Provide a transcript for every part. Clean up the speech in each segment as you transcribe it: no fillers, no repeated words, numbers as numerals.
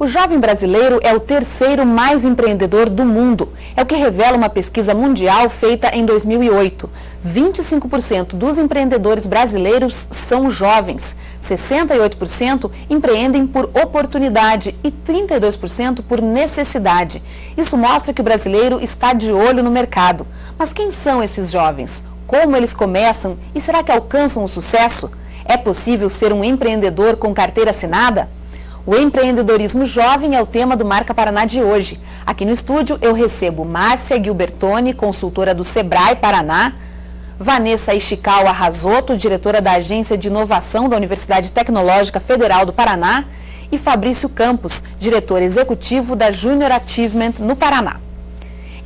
O jovem brasileiro é o terceiro mais empreendedor do mundo. É o que revela uma pesquisa mundial feita em 2008. 25% dos empreendedores brasileiros são jovens. 68% empreendem por oportunidade e 32% por necessidade. Isso mostra que o brasileiro está de olho no mercado. Mas quem são esses jovens? Como eles começam e será que alcançam o sucesso? É possível ser um empreendedor com carteira assinada? O empreendedorismo jovem é o tema do Marca Paraná de hoje. Aqui no estúdio eu recebo Márcia Gilbertoni, consultora do Sebrae Paraná, Vanessa Ishikawa Rasoto, diretora da Agência de Inovação da Universidade Tecnológica Federal do Paraná, e Fabrício Campos, diretor executivo da Junior Achievement no Paraná.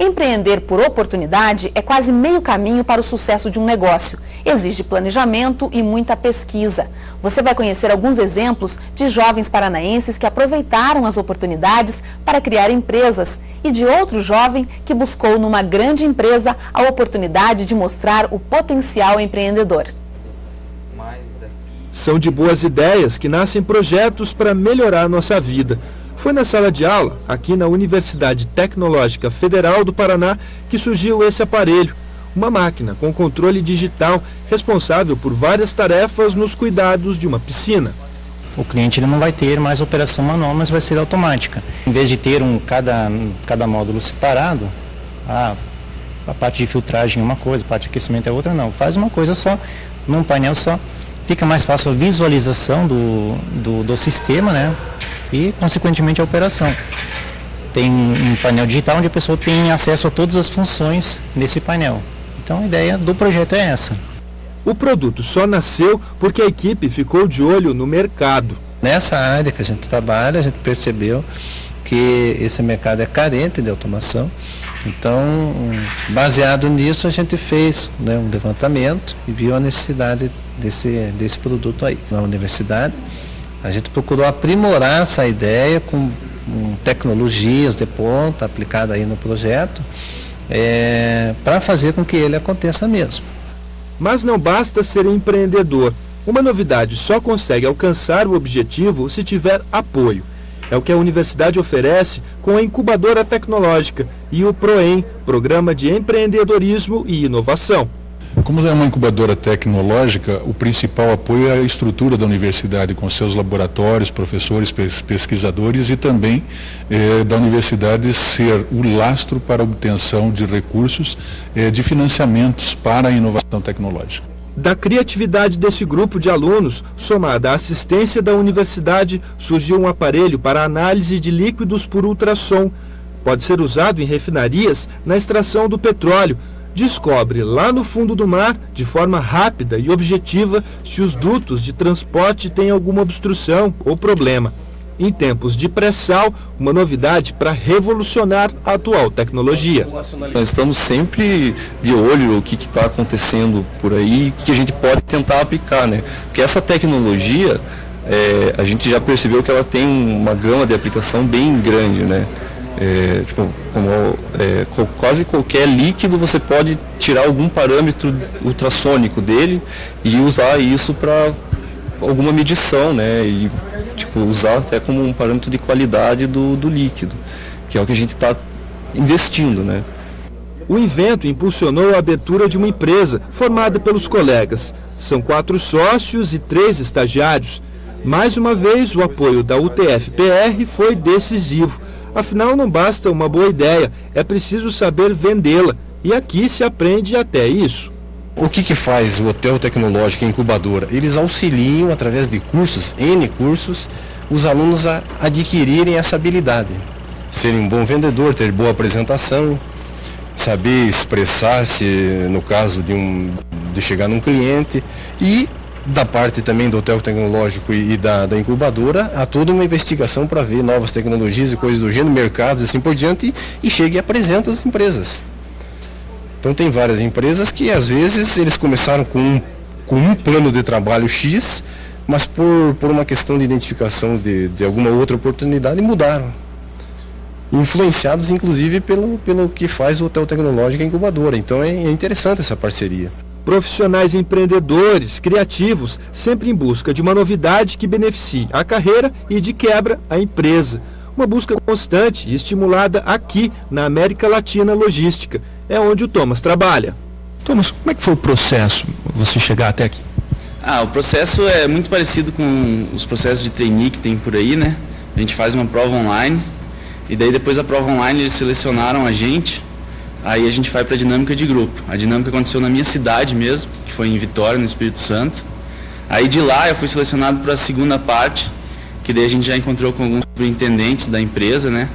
Empreender por oportunidade é quase meio caminho para o sucesso de um negócio. Exige planejamento e muita pesquisa. Você vai conhecer alguns exemplos de jovens paranaenses que aproveitaram as oportunidades para criar empresas e de outro jovem que buscou numa grande empresa a oportunidade de mostrar o potencial empreendedor. São de boas ideias que nascem projetos para melhorar a nossa vida. Foi na sala de aula, aqui na Universidade Tecnológica Federal do Paraná, que surgiu esse aparelho. Uma máquina com controle digital responsável por várias tarefas nos cuidados de uma piscina. O cliente ele não vai ter mais operação manual, mas vai ser automática. Em vez de ter cada módulo separado, a parte de filtragem é uma coisa, a parte de aquecimento é outra, não. Faz uma coisa só, num painel só. Fica mais fácil a visualização do sistema, né? E, consequentemente, a operação. Tem um painel digital onde a pessoa tem acesso a todas as funções nesse painel. Então, a ideia do projeto é essa. O produto só nasceu porque a equipe ficou de olho no mercado. Nessa área que a gente trabalha, a gente percebeu que esse mercado é carente de automação. Então, baseado nisso, a gente fez, né, um levantamento e viu a necessidade desse produto aí. Na universidade, a gente procurou aprimorar essa ideia com tecnologias de ponta aplicada aí no projeto, para fazer com que ele aconteça mesmo. Mas não basta ser empreendedor. Uma novidade só consegue alcançar o objetivo se tiver apoio. É o que a universidade oferece com a incubadora tecnológica e o PROEM, Programa de Empreendedorismo e Inovação. Como é uma incubadora tecnológica, o principal apoio é a estrutura da universidade, com seus laboratórios, professores, pesquisadores, e também da universidade ser o lastro para a obtenção de recursos de financiamentos para a inovação tecnológica. Da criatividade desse grupo de alunos, somada à assistência da universidade, surgiu um aparelho para análise de líquidos por ultrassom. Pode ser usado em refinarias na extração do petróleo. Descobre lá no fundo do mar, de forma rápida e objetiva, se os dutos de transporte têm alguma obstrução ou problema. Em tempos de pré-sal, uma novidade para revolucionar a atual tecnologia. Nós estamos sempre de olho no que está acontecendo por aí, o que a gente pode tentar aplicar, né? Porque essa tecnologia, a gente já percebeu que ela tem uma gama de aplicação bem grande, né? Quase qualquer líquido você pode tirar algum parâmetro ultrassônico dele e usar isso para alguma medição, né? E usar até como um parâmetro de qualidade do líquido, que é o que a gente está investindo, né? O evento impulsionou a abertura de uma empresa formada pelos colegas. São 4 sócios e 3 estagiários. Mais uma vez, o apoio da UTF-PR foi decisivo. Afinal, não basta uma boa ideia, é preciso saber vendê-la. E aqui se aprende até isso. O que faz o Hotel Tecnológico e Incubadora? Eles auxiliam, através de cursos, N cursos, os alunos a adquirirem essa habilidade. Serem um bom vendedor, ter boa apresentação, saber expressar-se no caso de chegar num cliente, e da parte também do Hotel Tecnológico e da incubadora, há toda uma investigação para ver novas tecnologias e coisas do gênero, mercados e assim por diante, e chega e apresenta as empresas. Então tem várias empresas que às vezes eles começaram com um plano de trabalho X, mas por uma questão de identificação de alguma outra oportunidade mudaram. Influenciados inclusive pelo que faz o Hotel Tecnológico e Incubadora. Então é interessante essa parceria. Profissionais empreendedores, criativos, sempre em busca de uma novidade que beneficie a carreira e de quebra a empresa. Uma busca constante e estimulada aqui na América Latina Logística, é onde o Thomas trabalha. Thomas, como é que foi o processo, você chegar até aqui? O processo é muito parecido com os processos de trainee que tem por aí, né? A gente faz uma prova online e daí depois da prova online eles selecionaram a gente, aí a gente vai para a dinâmica de grupo. A dinâmica aconteceu na minha cidade mesmo, que foi em Vitória, no Espírito Santo. Aí de lá eu fui selecionado para a segunda parte, que daí a gente já encontrou com alguns superintendentes da empresa, né?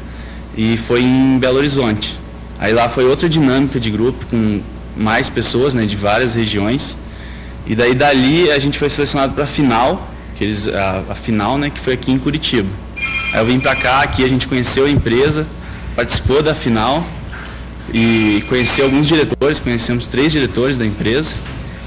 E foi em Belo Horizonte. Aí lá foi outra dinâmica de grupo com mais pessoas, né, de várias regiões. E daí dali a gente foi selecionado para a final, a final, né, que foi aqui em Curitiba. Aí eu vim para cá, aqui a gente conheceu a empresa, participou da final e conheceu alguns diretores, conhecemos 3 diretores da empresa.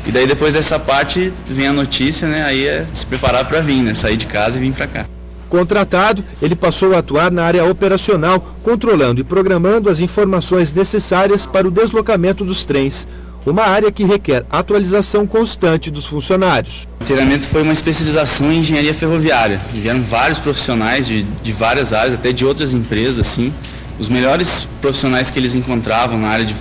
E daí depois dessa parte vem a notícia, né, aí é se preparar para vir, né, sair de casa e vir para cá. Contratado, ele passou a atuar na área operacional, controlando e programando as informações necessárias para o deslocamento dos trens. Uma área que requer atualização constante dos funcionários. O treinamento foi uma especialização em engenharia ferroviária. Vieram vários profissionais de várias áreas, até de outras empresas, assim. Os melhores profissionais que eles encontravam na área de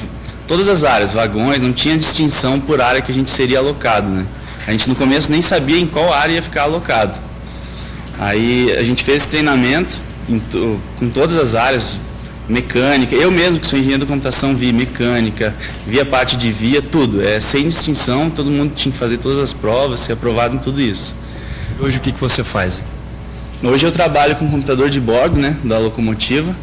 todas as áreas, vagões, não tinha distinção por área que a gente seria alocado, né? A gente no começo nem sabia em qual área ia ficar alocado. Aí a gente fez esse treinamento com todas as áreas, mecânica, eu mesmo que sou engenheiro da computação vi mecânica, vi a parte de via, tudo, sem distinção, todo mundo tinha que fazer todas as provas, ser aprovado em tudo isso. Hoje o que você faz? Hoje eu trabalho com computador de bordo, né, da locomotiva,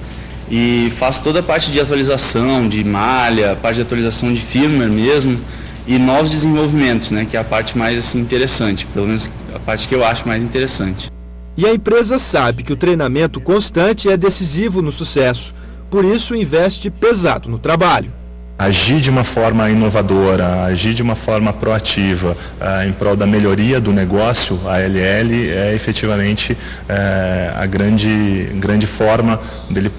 e faço toda a parte de atualização, de malha, a parte de atualização de firmware mesmo, e novos desenvolvimentos, né, que é a parte mais assim, interessante, pelo menos a parte que eu acho mais interessante. E a empresa sabe que o treinamento constante é decisivo no sucesso, por isso investe pesado no trabalho. Agir de uma forma inovadora, agir de uma forma proativa em prol da melhoria do negócio, a ALL é efetivamente a grande forma dele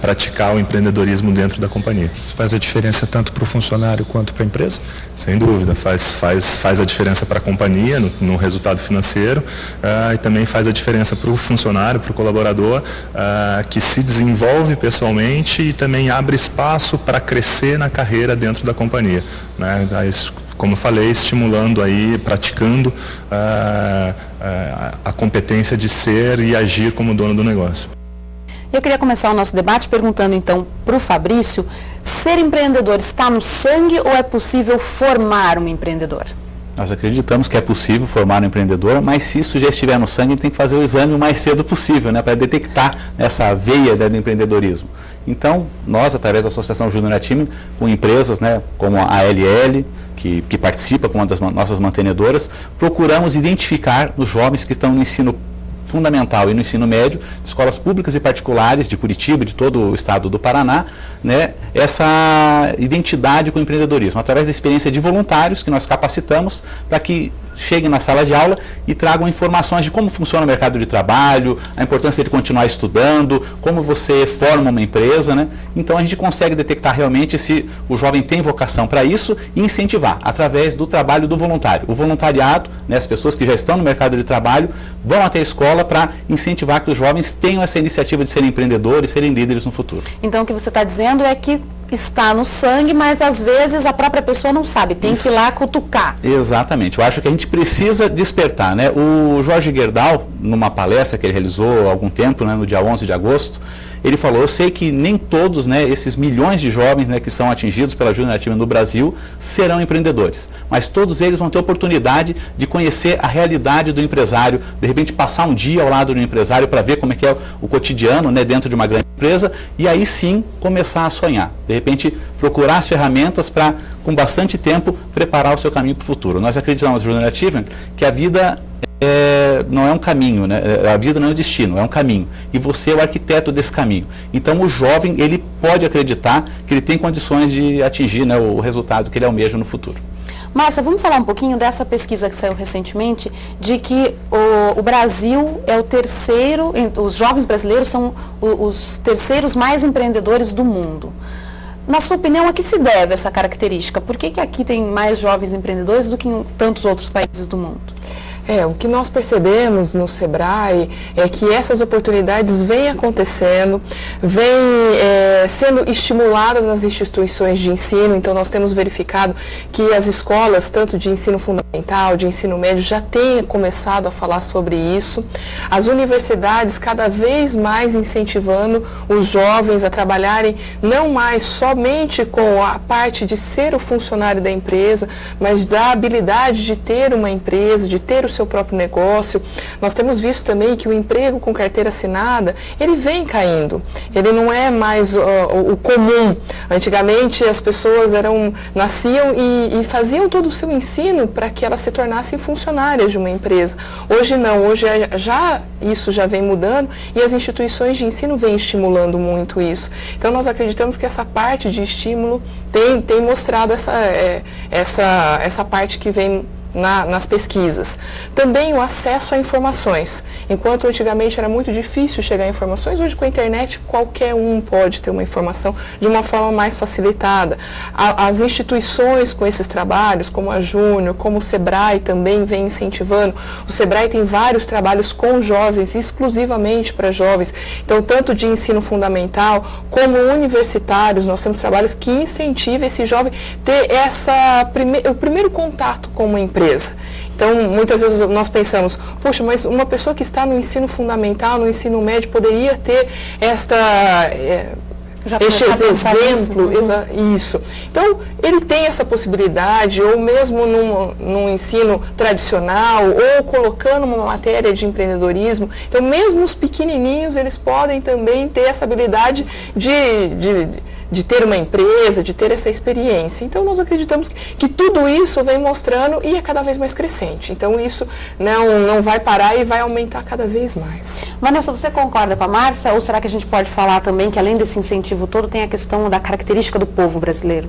praticar o empreendedorismo dentro da companhia. Isso faz a diferença tanto para o funcionário quanto para a empresa? Sem dúvida, faz a diferença para a companhia no resultado financeiro e também faz a diferença para o funcionário, para o colaborador, que se desenvolve pessoalmente e também abre espaço para crescer na carreira dentro da companhia, né? Como eu falei, estimulando aí, praticando a competência de ser e agir como dono do negócio. Eu queria começar o nosso debate perguntando então para o Fabrício, ser empreendedor está no sangue ou é possível formar um empreendedor? Nós acreditamos que é possível formar um empreendedor, mas se isso já estiver no sangue, tem que fazer o exame o mais cedo possível, né, para detectar essa veia do empreendedorismo. Então, nós, através da Associação Júnior Time, com empresas, né, como a ALL, que participa com uma das nossas mantenedoras, procuramos identificar os jovens que estão no ensino fundamental e no ensino médio, de escolas públicas e particulares de Curitiba, de todo o estado do Paraná, né, essa identidade com o empreendedorismo, através da experiência de voluntários que nós capacitamos para que cheguem na sala de aula e tragam informações de como funciona o mercado de trabalho, a importância de continuar estudando, como você forma uma empresa, né? Então a gente consegue detectar realmente se o jovem tem vocação para isso e incentivar através do trabalho do voluntário. O voluntariado, né, as pessoas que já estão no mercado de trabalho vão até a escola para incentivar que os jovens tenham essa iniciativa de serem empreendedores, serem líderes no futuro. Então o que você está dizendo é que está no sangue, mas às vezes a própria pessoa não sabe, tem que ir lá cutucar. Exatamente, eu acho que a gente precisa despertar, né? O Jorge Gerdau, numa palestra que ele realizou há algum tempo, né, no dia 11 de agosto, ele falou, eu sei que nem todos, né, esses milhões de jovens, né, que são atingidos pela Júnior Time no Brasil serão empreendedores, mas todos eles vão ter oportunidade de conhecer a realidade do empresário, de repente passar um dia ao lado do empresário para ver como é que é o cotidiano, né, dentro de uma grande empresa e aí sim começar a sonhar, de repente procurar as ferramentas para, com bastante tempo, preparar o seu caminho para o futuro. Nós acreditamos no Júnior Achievement que a vida não é um caminho, né? A vida não é um destino, é um caminho. E você é o arquiteto desse caminho. Então o jovem, ele pode acreditar que ele tem condições de atingir, né, o resultado que ele almeja no futuro. Márcia, vamos falar um pouquinho dessa pesquisa que saiu recentemente, de que o Brasil é o terceiro, os jovens brasileiros são os terceiros mais empreendedores do mundo. Na sua opinião, a que se deve essa característica? Por que aqui tem mais jovens empreendedores do que em tantos outros países do mundo? O que nós percebemos no SEBRAE é que essas oportunidades vêm acontecendo, vêm sendo estimuladas nas instituições de ensino. Então nós temos verificado que as escolas, tanto de ensino fundamental, de ensino médio, já têm começado a falar sobre isso. As universidades cada vez mais incentivando os jovens a trabalharem não mais somente com a parte de ser o funcionário da empresa, mas da habilidade de ter uma empresa, de ter o seu próprio negócio. Nós temos visto também que o emprego com carteira assinada, ele vem caindo. Ele não é mais o comum. Antigamente as pessoas nasciam e faziam todo o seu ensino para que elas se tornassem funcionárias de uma empresa. Hoje não, hoje isso já vem mudando e as instituições de ensino vêm estimulando muito isso. Então nós acreditamos que essa parte de estímulo tem mostrado essa parte que vem nas pesquisas. Também o acesso a informações. Enquanto antigamente era muito difícil chegar a informações, hoje com a internet qualquer um pode ter uma informação de uma forma mais facilitada. As instituições com esses trabalhos, como a Júnior, como o SEBRAE também vem incentivando. O SEBRAE tem vários trabalhos com jovens, exclusivamente para jovens. Então, tanto de ensino fundamental como universitários, nós temos trabalhos que incentivam esse jovem ter o primeiro contato com uma empresa. Então, muitas vezes nós pensamos, poxa, mas uma pessoa que está no ensino fundamental, no ensino médio, poderia ter este exemplo, isso. Então, ele tem essa possibilidade, ou mesmo num ensino tradicional, ou colocando uma matéria de empreendedorismo. Então, mesmo os pequenininhos, eles podem também ter essa habilidade de ter uma empresa, de ter essa experiência. Então, nós acreditamos que tudo isso vem mostrando e é cada vez mais crescente. Então, isso não vai parar e vai aumentar cada vez mais. Vanessa, você concorda com a Márcia? Ou será que a gente pode falar também que, além desse incentivo todo, tem a questão da característica do povo brasileiro?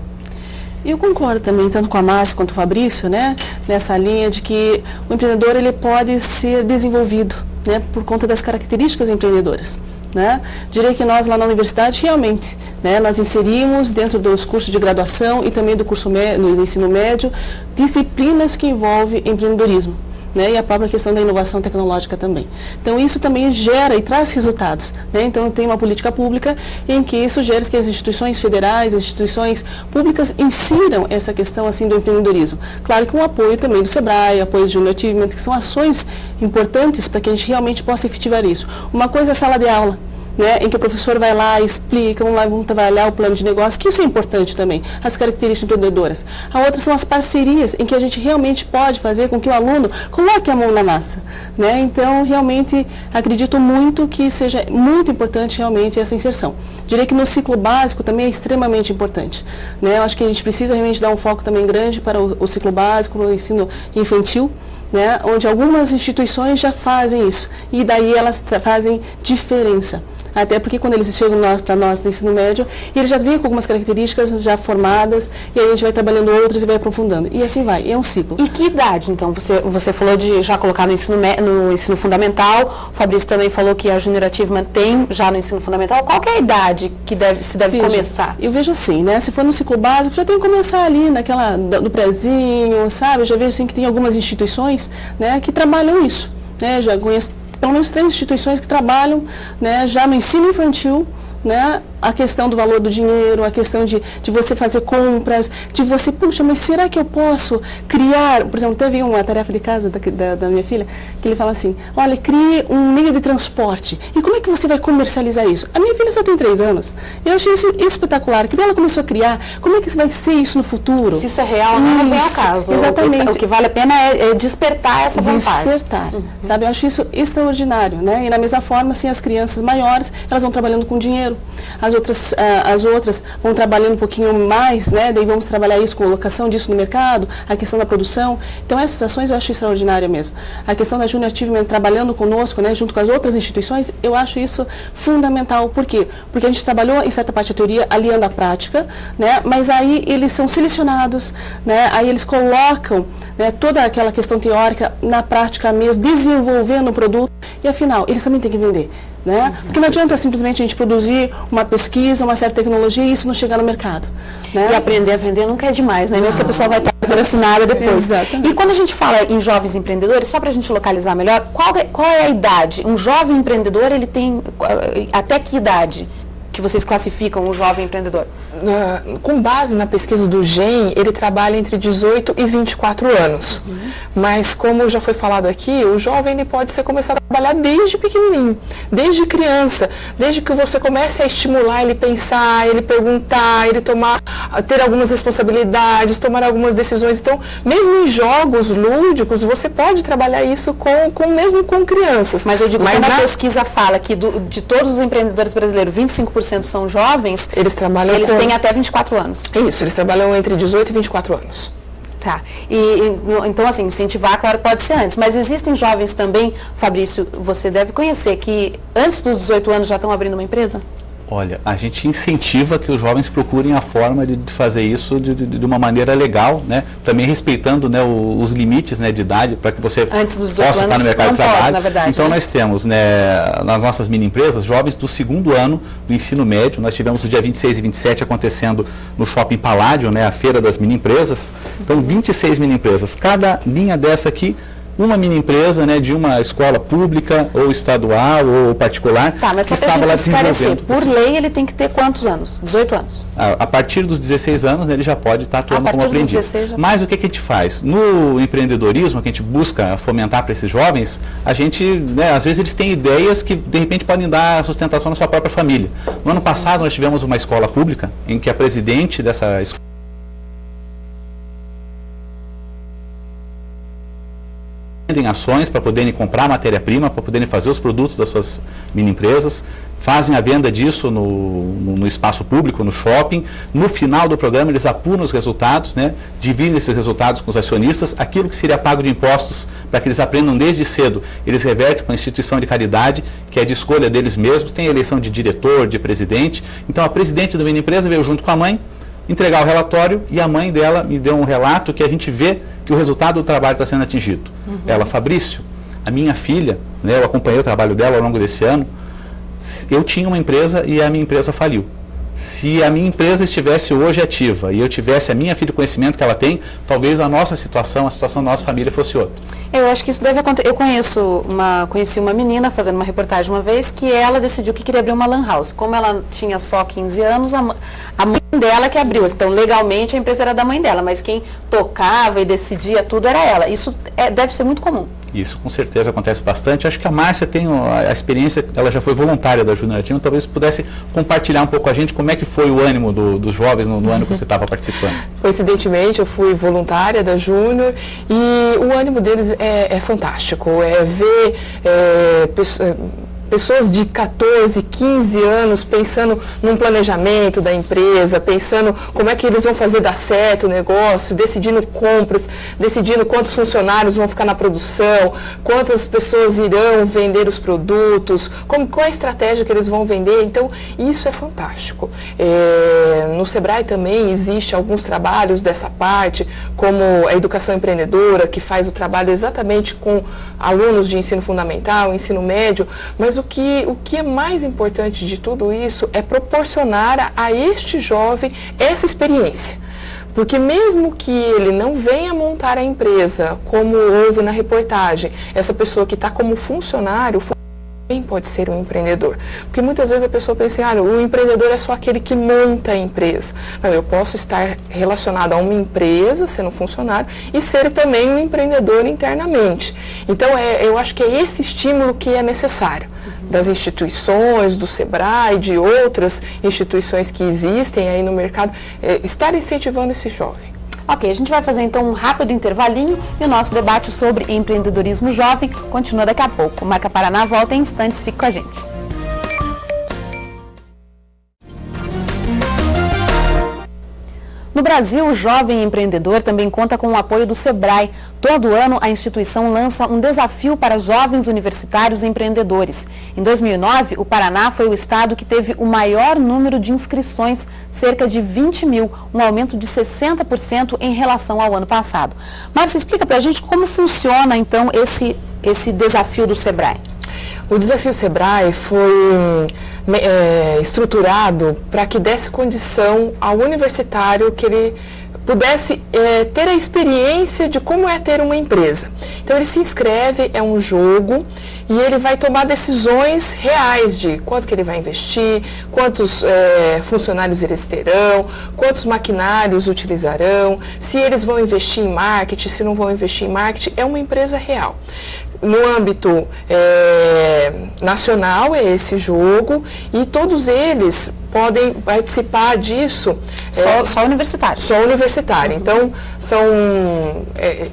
Eu concordo também, tanto com a Márcia quanto com o Fabrício, nessa linha de que o empreendedor ele pode ser desenvolvido, por conta das características empreendedoras. Direi que nós lá na universidade realmente nós inserimos dentro dos cursos de graduação e também do curso no ensino médio disciplinas que envolvem empreendedorismo. E a própria questão da inovação tecnológica também. Então, isso também gera e traz resultados. Então, tem uma política pública em que sugere que as instituições federais, as instituições públicas insiram essa questão assim do empreendedorismo. Claro que com o apoio também do SEBRAE, apoio do Junior Achievement, que são ações importantes para que a gente realmente possa efetivar isso. Uma coisa é a sala de aula, em que o professor vai lá e explica, vamos trabalhar o plano de negócio, que isso é importante também, as características empreendedoras. A outra são as parcerias, em que a gente realmente pode fazer com que o aluno coloque a mão na massa. Então, realmente, acredito muito que seja muito importante realmente essa inserção. Direi que no ciclo básico também é extremamente importante. Eu acho que a gente precisa realmente dar um foco também grande para o ciclo básico, para o ensino infantil, onde algumas instituições já fazem isso, e daí elas fazem diferença. Até porque quando eles chegam para nós no ensino médio, eles já vêm com algumas características já formadas, e aí a gente vai trabalhando outras e vai aprofundando. E assim vai, é um ciclo. E que idade, então? Você falou de já colocar no ensino fundamental, o Fabrício também falou que a Junior Achievement tem já no ensino fundamental. Qual que é a idade que se deve começar? Eu vejo assim, se for no ciclo básico, já tem que começar ali, do prézinho, sabe? Eu já vejo assim que tem algumas instituições que trabalham isso. Já conheço pelo menos 3 instituições que trabalham já no ensino infantil, a questão do valor do dinheiro, a questão de você fazer compras, de você, puxa, mas será que eu posso criar, por exemplo, teve uma tarefa de casa da minha filha, que ele fala assim, olha, crie um meio de transporte, e como é que você vai comercializar isso? A minha filha só tem 3 anos, eu achei isso espetacular, que ela começou a criar, como é que vai ser isso no futuro? Se isso é real, não vem ao caso. Exatamente. O que vale a pena é despertar essa vontade. Despertar, sabe, eu acho isso extraordinário, e da mesma forma, assim, as crianças maiores, elas vão trabalhando com dinheiro, as outras vão trabalhando um pouquinho mais, daí vamos trabalhar isso com a colocação disso no mercado, a questão da produção. Então, essas ações eu acho extraordinária mesmo. A questão da Junior Achievement trabalhando conosco, junto com as outras instituições, eu acho isso fundamental. Por quê? Porque a gente trabalhou, em certa parte, a teoria, aliando a prática, mas aí eles são selecionados, aí eles colocam toda aquela questão teórica na prática mesmo, desenvolvendo o produto, e afinal, eles também têm que vender. Porque não adianta simplesmente a gente produzir uma pesquisa, uma certa tecnologia e isso não chegar no mercado. E aprender a vender nunca é demais, mesmo que a pessoa vai estar patrocinada depois. Exatamente. E quando a gente fala em jovens empreendedores, só para a gente localizar melhor, qual é a idade? Um jovem empreendedor, ele tem até que idade que vocês classificam um jovem empreendedor? Com base na pesquisa do GEM, ele trabalha entre 18 e 24 anos. Mas, como já foi falado aqui, o jovem ele pode começar a trabalhar desde pequenininho, desde criança, desde que você comece a estimular ele pensar, ele perguntar, ele ter algumas responsabilidades, tomar algumas decisões. Então, mesmo em jogos lúdicos, você pode trabalhar isso mesmo com crianças. Mas eu digo, quando a pesquisa fala que de todos os empreendedores brasileiros, 25% são jovens, eles têm até 24 anos. Isso, eles trabalham entre 18 e 24 anos. Tá. Então, assim, incentivar, claro, pode ser antes. Mas existem jovens também, Fabrício, você deve conhecer, que antes dos 18 anos já estão abrindo uma empresa? Olha, a gente incentiva que os jovens procurem a forma de fazer isso de uma maneira legal, né? Também respeitando, né, os limites, né, de idade, para que você possa estar no mercado de trabalho. Pode, na verdade, então, nós temos, né, nas nossas mini empresas, jovens do 2º ano do ensino médio. Nós tivemos o dia 26 e 27 acontecendo no Shopping Paládio, né, a feira das mini empresas. Então, 26 mini empresas. Cada linha dessa aqui, uma mini empresa, né, de uma escola pública ou estadual ou particular. Tá, mas só para a gente esclarecer, por lei ele tem que ter quantos anos? 18 anos? A partir dos 16 anos, né, ele já pode estar atuando como aprendiz. Mas o que a gente faz? No empreendedorismo, que a gente busca fomentar para esses jovens, a gente, né, às vezes eles têm ideias que de repente podem dar sustentação na sua própria família. No ano passado nós tivemos uma escola pública em que a presidente dessa escola vendem ações para poderem comprar matéria-prima, para poderem fazer os produtos das suas mini empresas, fazem a venda disso no espaço público, no shopping. No final do programa eles apuram os resultados, né, dividem esses resultados com os acionistas, aquilo que seria pago de impostos para que eles aprendam desde cedo, eles revertem para a instituição de caridade, que é de escolha deles mesmos, tem eleição de diretor, de presidente. Então a presidente da mini empresa veio junto com a mãe entregar o relatório e a mãe dela me deu um relato que a gente vê que o resultado do trabalho está sendo atingido. Ela, Fabrício, a minha filha, né, eu acompanhei o trabalho dela ao longo desse ano, eu tinha uma empresa e a minha empresa faliu. Se a minha empresa estivesse hoje ativa e eu tivesse a minha filha o conhecimento que ela tem, talvez a nossa situação, a situação da nossa família fosse outra. Eu acho que isso deve acontecer. Eu conheci uma menina fazendo uma reportagem uma vez que ela decidiu que queria abrir uma lan house. Como ela tinha só 15 anos, a mãe dela que abriu. Então, legalmente, a empresa era da mãe dela, mas quem tocava e decidia tudo era ela. Isso deve ser muito comum. Isso com certeza acontece bastante. Acho que a Márcia tem a experiência, ela já foi voluntária da Júnior Latino, talvez pudesse compartilhar um pouco com a gente como é que foi o ânimo dos jovens no ano que você estava participando. Coincidentemente, eu fui voluntária da Júnior e o ânimo deles é fantástico. É ver pessoas de 14, 15 anos pensando num planejamento da empresa, pensando como é que eles vão fazer dar certo o negócio, decidindo compras, decidindo quantos funcionários vão ficar na produção, quantas pessoas irão vender os produtos, qual é a estratégia que eles vão vender. Então, isso é fantástico. No Sebrae também existe alguns trabalhos dessa parte, como a educação empreendedora, que faz o trabalho exatamente com alunos de ensino fundamental, ensino médio, mas o que é mais importante de tudo isso é proporcionar a este jovem essa experiência. Porque mesmo que ele não venha montar a empresa, como houve na reportagem, essa pessoa que está como funcionário também pode ser um empreendedor. Porque muitas vezes a pessoa pensa assim, o empreendedor é só aquele que monta a empresa. Não, eu posso estar relacionado a uma empresa, sendo funcionário, e ser também um empreendedor internamente. Então, eu acho que é esse estímulo que é necessário. Das instituições, do Sebrae, de outras instituições que existem aí no mercado, estar incentivando esse jovem. Ok, a gente vai fazer então um rápido intervalinho e o nosso debate sobre empreendedorismo jovem continua daqui a pouco. Marca Paraná volta em instantes, fique com a gente. No Brasil, o jovem empreendedor também conta com o apoio do Sebrae. Todo ano, a instituição lança um desafio para jovens universitários empreendedores. Em 2009, o Paraná foi o estado que teve o maior número de inscrições, cerca de 20 mil, um aumento de 60% em relação ao ano passado. Márcia, explica para a gente como funciona, então, esse desafio do Sebrae. O Desafio Sebrae foi estruturado para que desse condição ao universitário que ele pudesse ter a experiência de como é ter uma empresa. Então ele se inscreve, é um jogo, e ele vai tomar decisões reais de quanto que ele vai investir, quantos funcionários eles terão, quantos maquinários utilizarão, se eles vão investir em marketing, se não vão investir em marketing. É uma empresa real. No âmbito nacional é esse jogo, e todos eles podem participar disso. Só universitário? Só universitário. Então,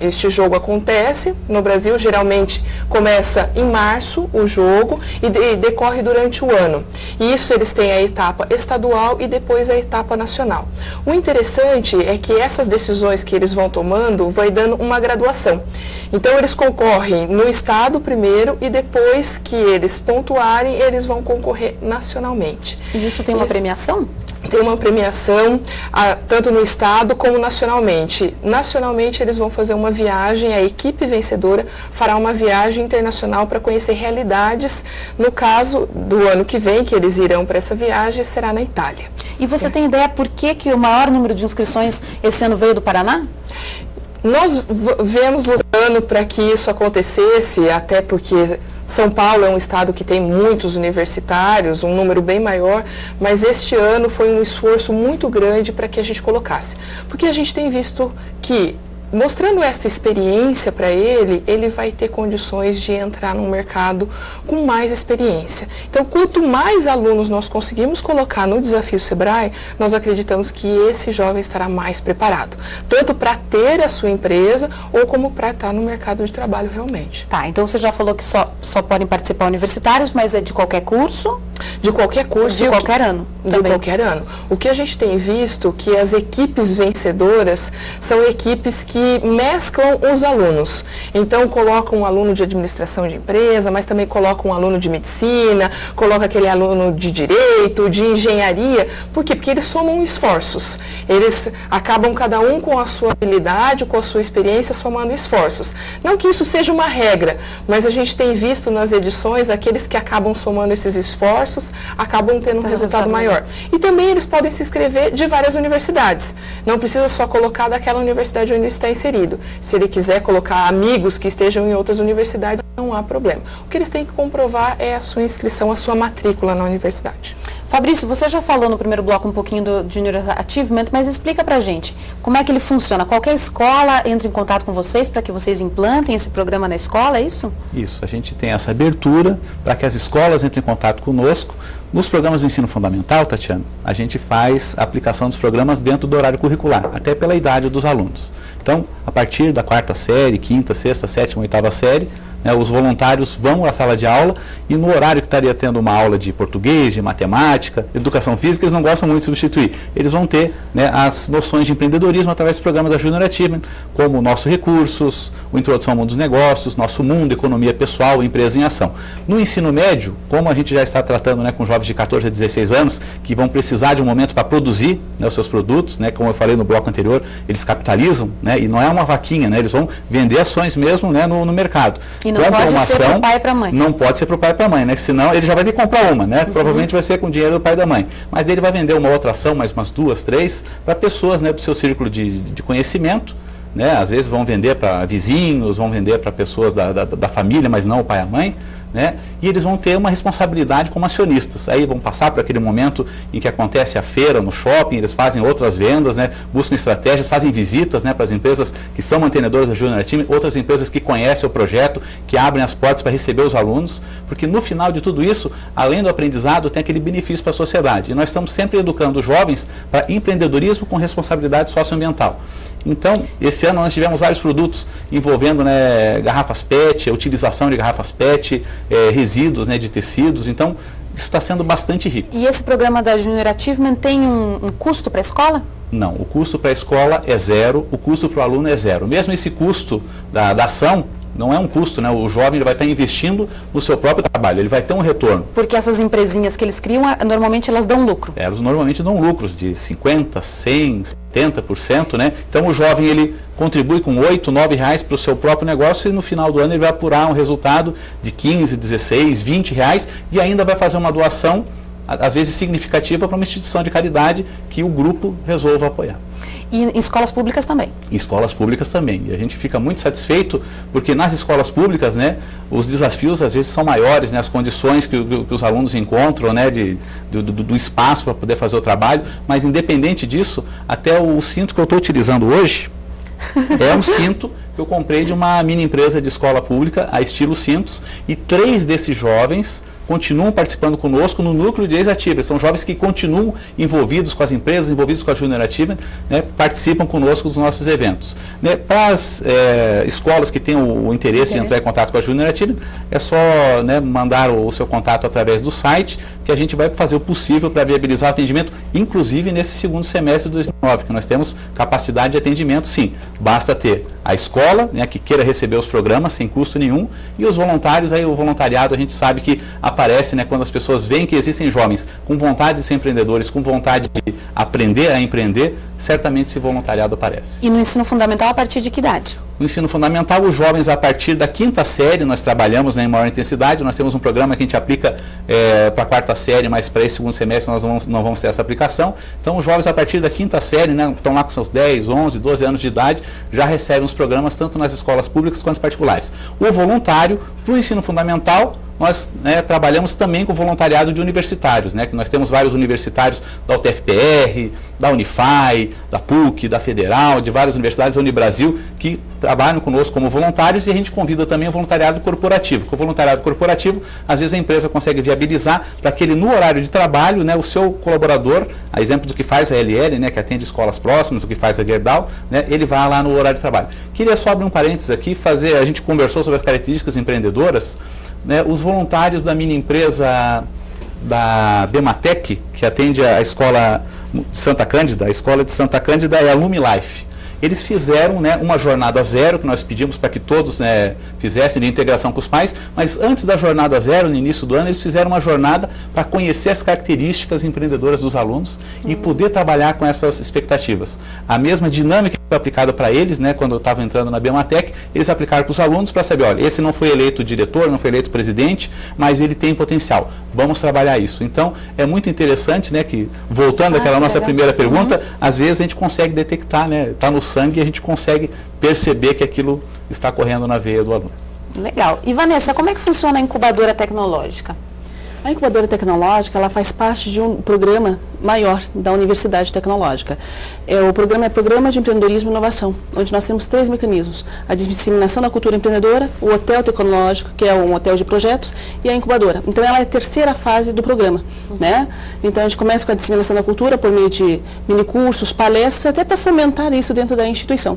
este jogo acontece no Brasil, geralmente começa em março o jogo e decorre durante o ano. E isso eles têm a etapa estadual e depois a etapa nacional. O interessante é que essas decisões que eles vão tomando vai dando uma graduação. Então, eles concorrem no estado primeiro e depois que eles pontuarem, eles vão concorrer nacionalmente. E isso tem uma premiação? Tem uma premiação, tanto no estado como nacionalmente. Nacionalmente, eles vão fazer uma viagem, a equipe vencedora fará uma viagem internacional para conhecer realidades. No caso do ano que vem, que eles irão para essa viagem, será na Itália. E você tem ideia por que o maior número de inscrições esse ano veio do Paraná? Nós viemos lutando para que isso acontecesse, até porque São Paulo é um estado que tem muitos universitários, um número bem maior, mas este ano foi um esforço muito grande para que a gente colocasse. Porque a gente tem visto que, mostrando essa experiência para ele, ele vai ter condições de entrar no mercado com mais experiência. Então, quanto mais alunos nós conseguimos colocar no Desafio Sebrae, nós acreditamos que esse jovem estará mais preparado, tanto para ter a sua empresa ou como para estar no mercado de trabalho realmente. Tá, então você já falou que só podem participar universitários, mas é de qualquer curso? De qualquer curso. De qualquer ano? De qualquer ano. O que a gente tem visto que as equipes vencedoras são equipes que mesclam os alunos. Então, colocam um aluno de administração de empresa, mas também colocam um aluno de medicina, coloca aquele aluno de direito, de engenharia. Por quê? Porque eles somam esforços. Eles acabam cada um com a sua habilidade, com a sua experiência, somando esforços. Não que isso seja uma regra, mas a gente tem visto nas edições, aqueles que acabam somando esses esforços, acabam tendo um resultado maior. E também eles podem se inscrever de várias universidades. Não precisa só colocar daquela universidade onde está inserido. Se ele quiser colocar amigos que estejam em outras universidades, não há problema. O que eles têm que comprovar é a sua inscrição, a sua matrícula na universidade. Fabrício, você já falou no primeiro bloco um pouquinho do Junior Achievement, mas explica pra gente como é que ele funciona. Qualquer escola entra em contato com vocês para que vocês implantem esse programa na escola, é isso? Isso, a gente tem essa abertura para que as escolas entrem em contato conosco. Nos programas do ensino fundamental, Tatiana, a gente faz a aplicação dos programas dentro do horário curricular, até pela idade dos alunos. Então, a partir da 4ª série, 5ª, 6ª, 7ª, 8ª série, os voluntários vão à sala de aula e no horário que estaria tendo uma aula de português, de matemática, educação física, eles não gostam muito de substituir. Eles vão ter as noções de empreendedorismo através dos programas da Junior Achievement, como o nosso Recursos, o Introdução ao Mundo dos Negócios, Nosso Mundo, Economia Pessoal, Empresa em Ação. No ensino médio, como a gente já está tratando com jovens de 14 a 16 anos, que vão precisar de um momento para produzir os seus produtos, como eu falei no bloco anterior, eles capitalizam, e não é uma vaquinha, eles vão vender ações mesmo no mercado. E não pode ser para o pai e para a mãe. Não pode ser para o pai e para a mãe, senão ele já vai ter que comprar uma, Provavelmente vai ser com o dinheiro do pai e da mãe. Mas ele vai vender uma outra ação, mais umas 2, 3, para pessoas do seu círculo de conhecimento. Às vezes vão vender para vizinhos, vão vender para pessoas da família, mas não o pai e a mãe. E eles vão ter uma responsabilidade como acionistas. Aí vão passar por aquele momento em que acontece a feira no shopping, eles fazem outras vendas, buscam estratégias, fazem visitas para as empresas que são mantenedoras da Junior Achievement, outras empresas que conhecem o projeto, que abrem as portas para receber os alunos, porque no final de tudo isso, além do aprendizado, tem aquele benefício para a sociedade. E nós estamos sempre educando os jovens para empreendedorismo com responsabilidade socioambiental. Então, esse ano nós tivemos vários produtos envolvendo garrafas PET, a utilização de garrafas PET, resíduos de tecidos. Então, isso está sendo bastante rico. E esse programa da Junior Achievement tem um custo para a escola? Não, o custo para a escola é zero, o custo para o aluno é zero. Mesmo esse custo da ação, não é um custo, o jovem ele vai estar investindo no seu próprio trabalho, ele vai ter um retorno. Porque essas empresinhas que eles criam, normalmente elas dão lucro? Elas normalmente dão lucros de 50, 100... 80%, né? Então o jovem ele contribui com R$8, R$9 para o seu próprio negócio e no final do ano ele vai apurar um resultado de 15, 16, R$20 e ainda vai fazer uma doação, às vezes significativa, para uma instituição de caridade que o grupo resolva apoiar. E em escolas públicas também? Em escolas públicas também. E a gente fica muito satisfeito porque nas escolas públicas, né, os desafios às vezes são maiores, né, as condições que os alunos encontram, né, do espaço para poder fazer o trabalho, mas independente disso, até o cinto que eu estou utilizando hoje é um cinto que eu comprei de uma mini empresa de escola pública, a Estilo Cintos, e 3 desses jovens continuam participando conosco no núcleo de ex-ativa. São jovens que continuam envolvidos com as empresas, envolvidos com a Júnior Ativa, né, participam conosco dos nossos eventos. Né, para as escolas que têm o interesse de entrar em contato com a Júnior Ativa, é só, né, mandar o seu contato através do site, que a gente vai fazer o possível para viabilizar o atendimento, inclusive nesse segundo semestre de 2009, que nós temos capacidade de atendimento, sim. Basta ter a escola, né, que queira receber os programas sem custo nenhum, e os voluntários, aí o voluntariado a gente sabe que aparece, né, quando as pessoas veem que existem jovens com vontade de ser empreendedores, com vontade de aprender a empreender, certamente esse voluntariado aparece. E no ensino fundamental a partir de que idade? No ensino fundamental, os jovens a partir da 5ª série, nós trabalhamos, né, em maior intensidade, nós temos um programa que a gente aplica para a 4ª série, mas para esse segundo semestre nós não vamos ter essa aplicação. Então os jovens a partir da 5ª série, né, estão lá com seus 10, 11, 12 anos de idade, já recebem os programas tanto nas escolas públicas quanto particulares. O voluntário, para o ensino fundamental, nós, né, trabalhamos também com voluntariado de universitários, né, que nós temos vários universitários da UTFPR, da Unify, da PUC, da Federal, de várias universidades, da Unibrasil, que trabalham conosco como voluntários, e a gente convida também o voluntariado corporativo. Com o voluntariado corporativo, às vezes a empresa consegue viabilizar para que ele, no horário de trabalho, né, o seu colaborador, a exemplo do que faz a LL, né, que atende escolas próximas, do que faz a Gerdau, né, ele vai lá no horário de trabalho. Queria só abrir um parênteses aqui, a gente conversou sobre as características empreendedoras, né, os voluntários da mini empresa da Bematec, que atende a escola de Santa Cândida, a escola de Santa Cândida é a LumiLife. Eles fizeram, né, uma jornada zero, que nós pedimos para que todos, né, fizessem de integração com os pais, mas antes da jornada zero, no início do ano, eles fizeram uma jornada para conhecer as características empreendedoras dos alunos e poder trabalhar com essas expectativas. A mesma dinâmica que foi aplicada para eles, né, quando eu estava entrando na Bematec, eles aplicaram para os alunos para saber, olha, esse não foi eleito diretor, não foi eleito presidente, mas ele tem potencial. Vamos trabalhar isso. Então, é muito interessante, né, que, voltando àquela nossa primeira pergunta, às vezes a gente consegue detectar, né, está no sangue e a gente consegue perceber que aquilo está correndo na veia do aluno. Legal. E Vanessa, como é que funciona a incubadora tecnológica? A incubadora tecnológica, ela faz parte de um programa maior da Universidade Tecnológica. O programa é Programa de Empreendedorismo e Inovação, onde nós temos 3 mecanismos: a disseminação da cultura empreendedora, o hotel tecnológico, que é um hotel de projetos, e a incubadora. Então, ela é a 3ª fase do programa, né? Então, a gente começa com a disseminação da cultura por meio de minicursos, palestras, até para fomentar isso dentro da instituição.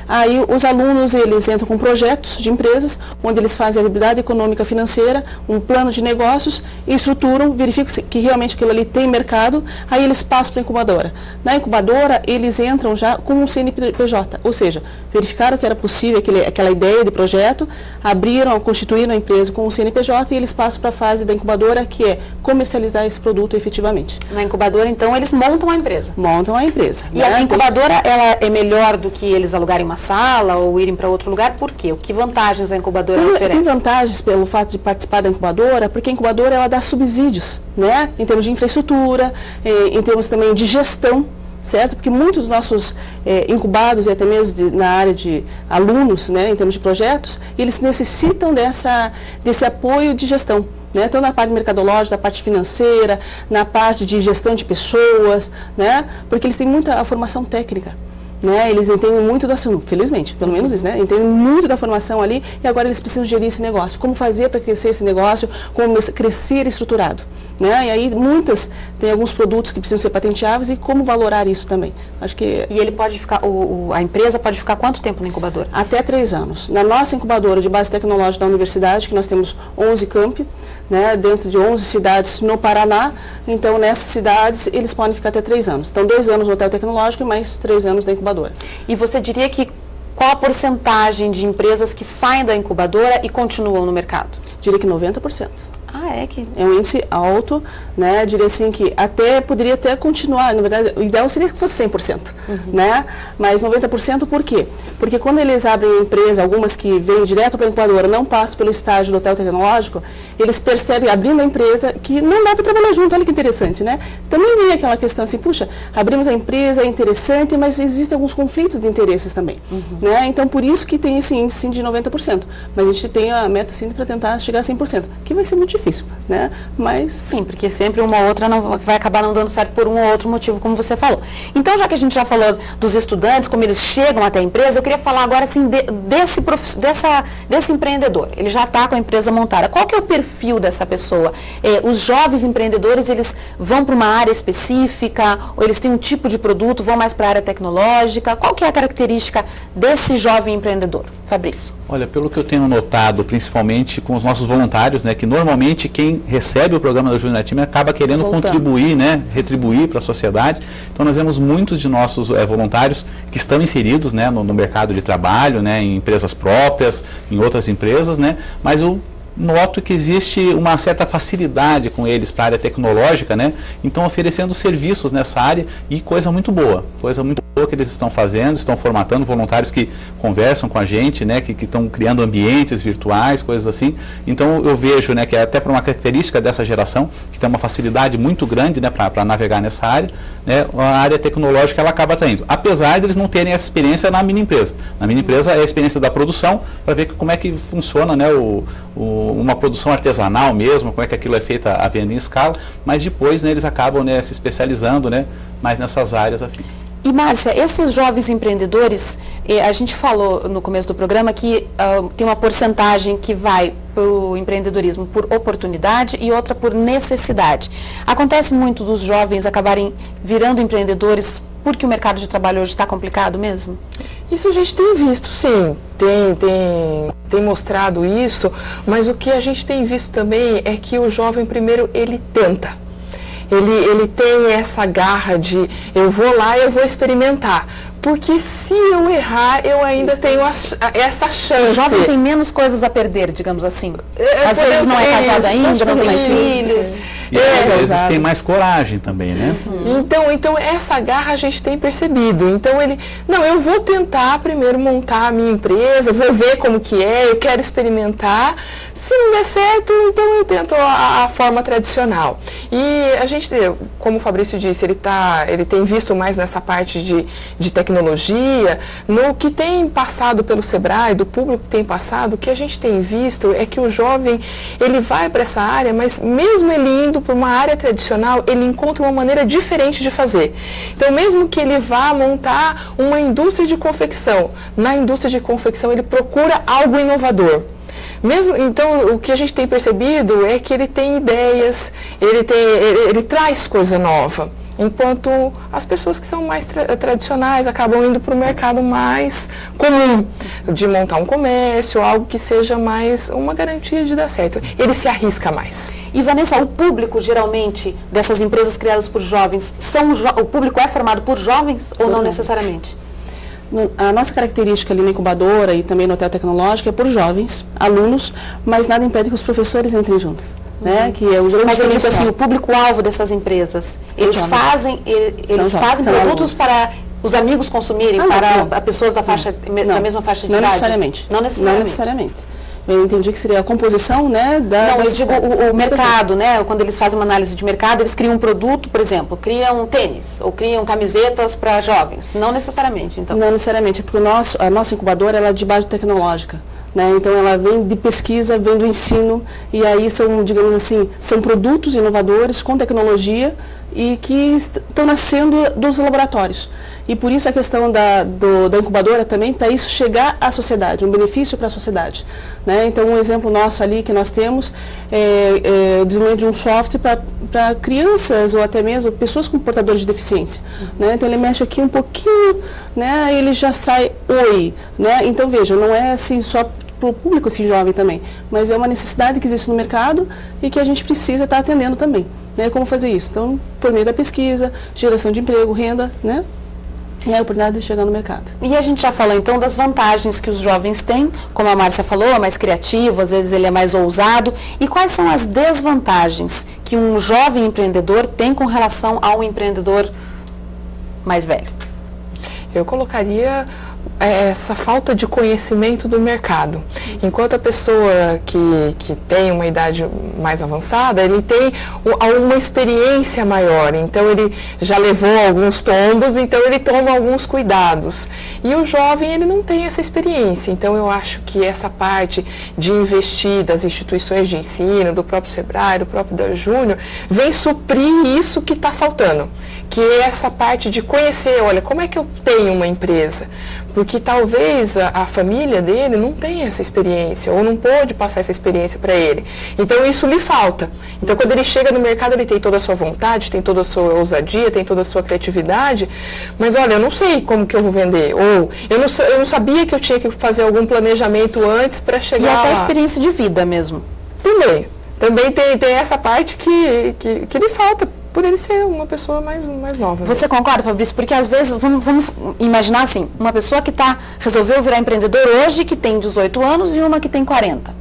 Aí os alunos, eles entram com projetos de empresas, onde eles fazem a viabilidade econômica financeira, um plano de negócios, estruturam, verificam que realmente aquilo ali tem mercado, aí eles passam para a incubadora. Na incubadora, eles entram já com um CNPJ, ou seja, verificaram que era possível aquela ideia de projeto, constituíram a empresa com um CNPJ e eles passam para a fase da incubadora, que é comercializar esse produto efetivamente. Na incubadora, então, eles montam a empresa? Montam a empresa. E a incubadora, ela é melhor do que eles alugarem uma sala ou irem para outro lugar? Por quê? Que vantagens a incubadora oferece? Tem vantagens pelo fato de participar da incubadora, porque a incubadora ela dá subsídios, né? Em termos de infraestrutura, em termos também de gestão, certo? Porque muitos dos nossos incubados e até mesmo na área de alunos, né, em termos de projetos, eles necessitam desse apoio de gestão. Né? Então, na parte mercadológica, na parte financeira, na parte de gestão de pessoas, né? Porque eles têm muita formação técnica. Né, eles entendem muito do assunto, felizmente, pelo menos isso, né? Entendem muito da formação ali e agora eles precisam gerir esse negócio. Como fazer para crescer esse negócio, como crescer estruturado. Né? E aí tem alguns produtos que precisam ser patenteáveis e como valorar isso também. Acho que... E ele pode ficar, a empresa pode ficar quanto tempo na incubadora? Até 3 anos. Na nossa incubadora de base tecnológica da universidade, que nós temos 11 campi, né, dentro de 11 cidades no Paraná, então nessas cidades eles podem ficar até 3 anos. Então 2 anos no hotel tecnológico e mais 3 anos na incubadora. E você diria que qual a porcentagem de empresas que saem da incubadora e continuam no mercado? Diria que 90%. Ah, É um índice alto, né? Diria assim que poderia até continuar, na verdade, o ideal seria que fosse 100%, né? Mas 90% por quê? Porque quando eles abrem a empresa, algumas que vêm direto para a incubadora, não passam pelo estágio do hotel tecnológico, eles percebem, abrindo a empresa, que não dá para trabalhar junto. Olha que interessante, né? Também vem aquela questão assim, puxa, abrimos a empresa, é interessante, mas existem alguns conflitos de interesses também, né? Então, por isso que tem esse índice de 90%. Mas a gente tem a meta, sim, para tentar chegar a 100%, que vai ser muito difícil, né? Mas... Sim, porque sempre uma ou outra vai acabar não dando certo por um ou outro motivo, como você falou. Então, já que a gente já falou dos estudantes, como eles chegam até a empresa, eu queria falar agora, assim, desse empreendedor. Ele já está com a empresa montada. Qual que é o perfil dessa pessoa? Os jovens empreendedores, eles vão para uma área específica, ou eles têm um tipo de produto, vão mais para a área tecnológica? Qual que é a característica desse jovem empreendedor? Fabrício. Olha, pelo que eu tenho notado, principalmente com os nossos voluntários, né, que normalmente quem recebe o programa da Júnior Time acaba querendo contribuir, né, retribuir para a sociedade. Então nós vemos muitos de nossos voluntários que estão inseridos, né, no mercado de trabalho, né, em empresas próprias, em outras empresas, né, mas eu noto que existe uma certa facilidade com eles para a área tecnológica, né? Então oferecendo serviços nessa área e coisa muito boa que eles estão fazendo, estão formatando voluntários que conversam com a gente, né? Que estão criando ambientes virtuais, coisas assim. Então eu vejo, né, que até por uma característica dessa geração, que tem uma facilidade muito grande, né, para navegar nessa área, né? A área tecnológica ela acaba atraindo, apesar de eles não terem essa experiência na mini empresa. Na mini empresa é a experiência da produção, para ver como é que funciona, né, uma produção artesanal mesmo, como é que aquilo é feito a venda em escala, mas depois, né, eles acabam, né, se especializando, né, mais nessas áreas afins. E, Márcia, esses jovens empreendedores, a gente falou no começo do programa que tem uma porcentagem que vai para o empreendedorismo por oportunidade e outra por necessidade. Acontece muito dos jovens acabarem virando empreendedores porque o mercado de trabalho hoje está complicado mesmo? Isso a gente tem visto, sim, tem mostrado isso, mas o que a gente tem visto também é que o jovem, primeiro, ele tenta. Ele tem essa garra de, eu vou lá e eu vou experimentar. Porque se eu errar, eu ainda tenho essa chance. O jovem tem menos coisas a perder, digamos assim. Às vezes não é casado ainda, não tem mais filhos. E às vezes tem mais coragem também, né? Então essa garra a gente tem percebido. Então eu vou tentar primeiro montar a minha empresa, vou ver como que é, eu quero experimentar. Se não der certo, então eu tento a forma tradicional. E a gente, como o Fabrício disse, ele tem visto mais nessa parte de tecnologia. No que tem passado pelo Sebrae, do público que tem passado, o que a gente tem visto é que o jovem, ele vai para essa área, mas mesmo ele indo para uma área tradicional, ele encontra uma maneira diferente de fazer. Então, mesmo que ele vá montar uma indústria de confecção, na indústria de confecção ele procura algo inovador. Então, o que a gente tem percebido é que ele tem ideias, ele traz coisa nova. Enquanto as pessoas que são mais tradicionais acabam indo para o mercado mais comum, de montar um comércio, algo que seja mais uma garantia de dar certo. Ele se arrisca mais. E, Vanessa, o público, geralmente, dessas empresas criadas por jovens, o público é formado por jovens ou não necessariamente? A nossa característica ali na incubadora e também no hotel tecnológico é por jovens, alunos, mas nada impede que os professores entrem juntos. Né? Que é o grande mas eu digo assim, o público-alvo dessas empresas, eles fazem produtos para os amigos consumirem, para pessoas da mesma faixa de idade? Não necessariamente. Eu entendi que seria a composição, né? Eu digo o mercado, né? Quando eles fazem uma análise de mercado, eles criam um produto, por exemplo, criam tênis ou criam camisetas para jovens. Não necessariamente, então. Não necessariamente, porque a nossa incubadora ela é de base tecnológica. Né? Então ela vem de pesquisa, vem do ensino, e aí são, digamos assim, são produtos inovadores com tecnologia e que estão nascendo dos laboratórios. E por isso a questão da incubadora também, para isso chegar à sociedade, um benefício para a sociedade. Né? Então um exemplo nosso ali que nós temos é o desenvolvimento de um software para crianças ou até mesmo pessoas com portadores de deficiência. Né? Então ele mexe aqui um pouquinho, né? Ele já sai oi. Né? Então veja, não é assim só para o público assim, jovem também, mas é uma necessidade que existe no mercado e que a gente precisa estar atendendo também. Né? Como fazer isso? Então, por meio da pesquisa, geração de emprego, renda, né? E a oportunidade de chegar no mercado. E a gente já falou então das vantagens que os jovens têm, como a Márcia falou, é mais criativo, às vezes ele é mais ousado. E quais são as desvantagens que um jovem empreendedor tem com relação a um empreendedor mais velho? Eu colocaria essa falta de conhecimento do mercado. Enquanto a pessoa que tem uma idade mais avançada, ele tem uma experiência maior, então ele já levou alguns tombos, então ele toma alguns cuidados. E o jovem, ele não tem essa experiência, então eu acho que essa parte de investir das instituições de ensino, do próprio Sebrae, do próprio da Júnior, vem suprir isso que está faltando, que é essa parte de conhecer, olha, como é que eu tenho uma empresa? Porque talvez a família dele não tenha essa experiência, ou não pôde passar essa experiência para ele. Então isso lhe falta. Então quando ele chega no mercado, ele tem toda a sua vontade, tem toda a sua ousadia, tem toda a sua criatividade, mas olha, eu não sei como que eu vou vender, ou eu não sabia que eu tinha que fazer algum planejamento antes para chegar lá. E até experiência de vida mesmo. Também tem essa parte que lhe falta, por ele ser uma pessoa mais nova. Você concorda, Fabrício? Porque às vezes, vamos imaginar assim, uma pessoa que resolveu virar empreendedor hoje, que tem 18 anos, e uma que tem 40.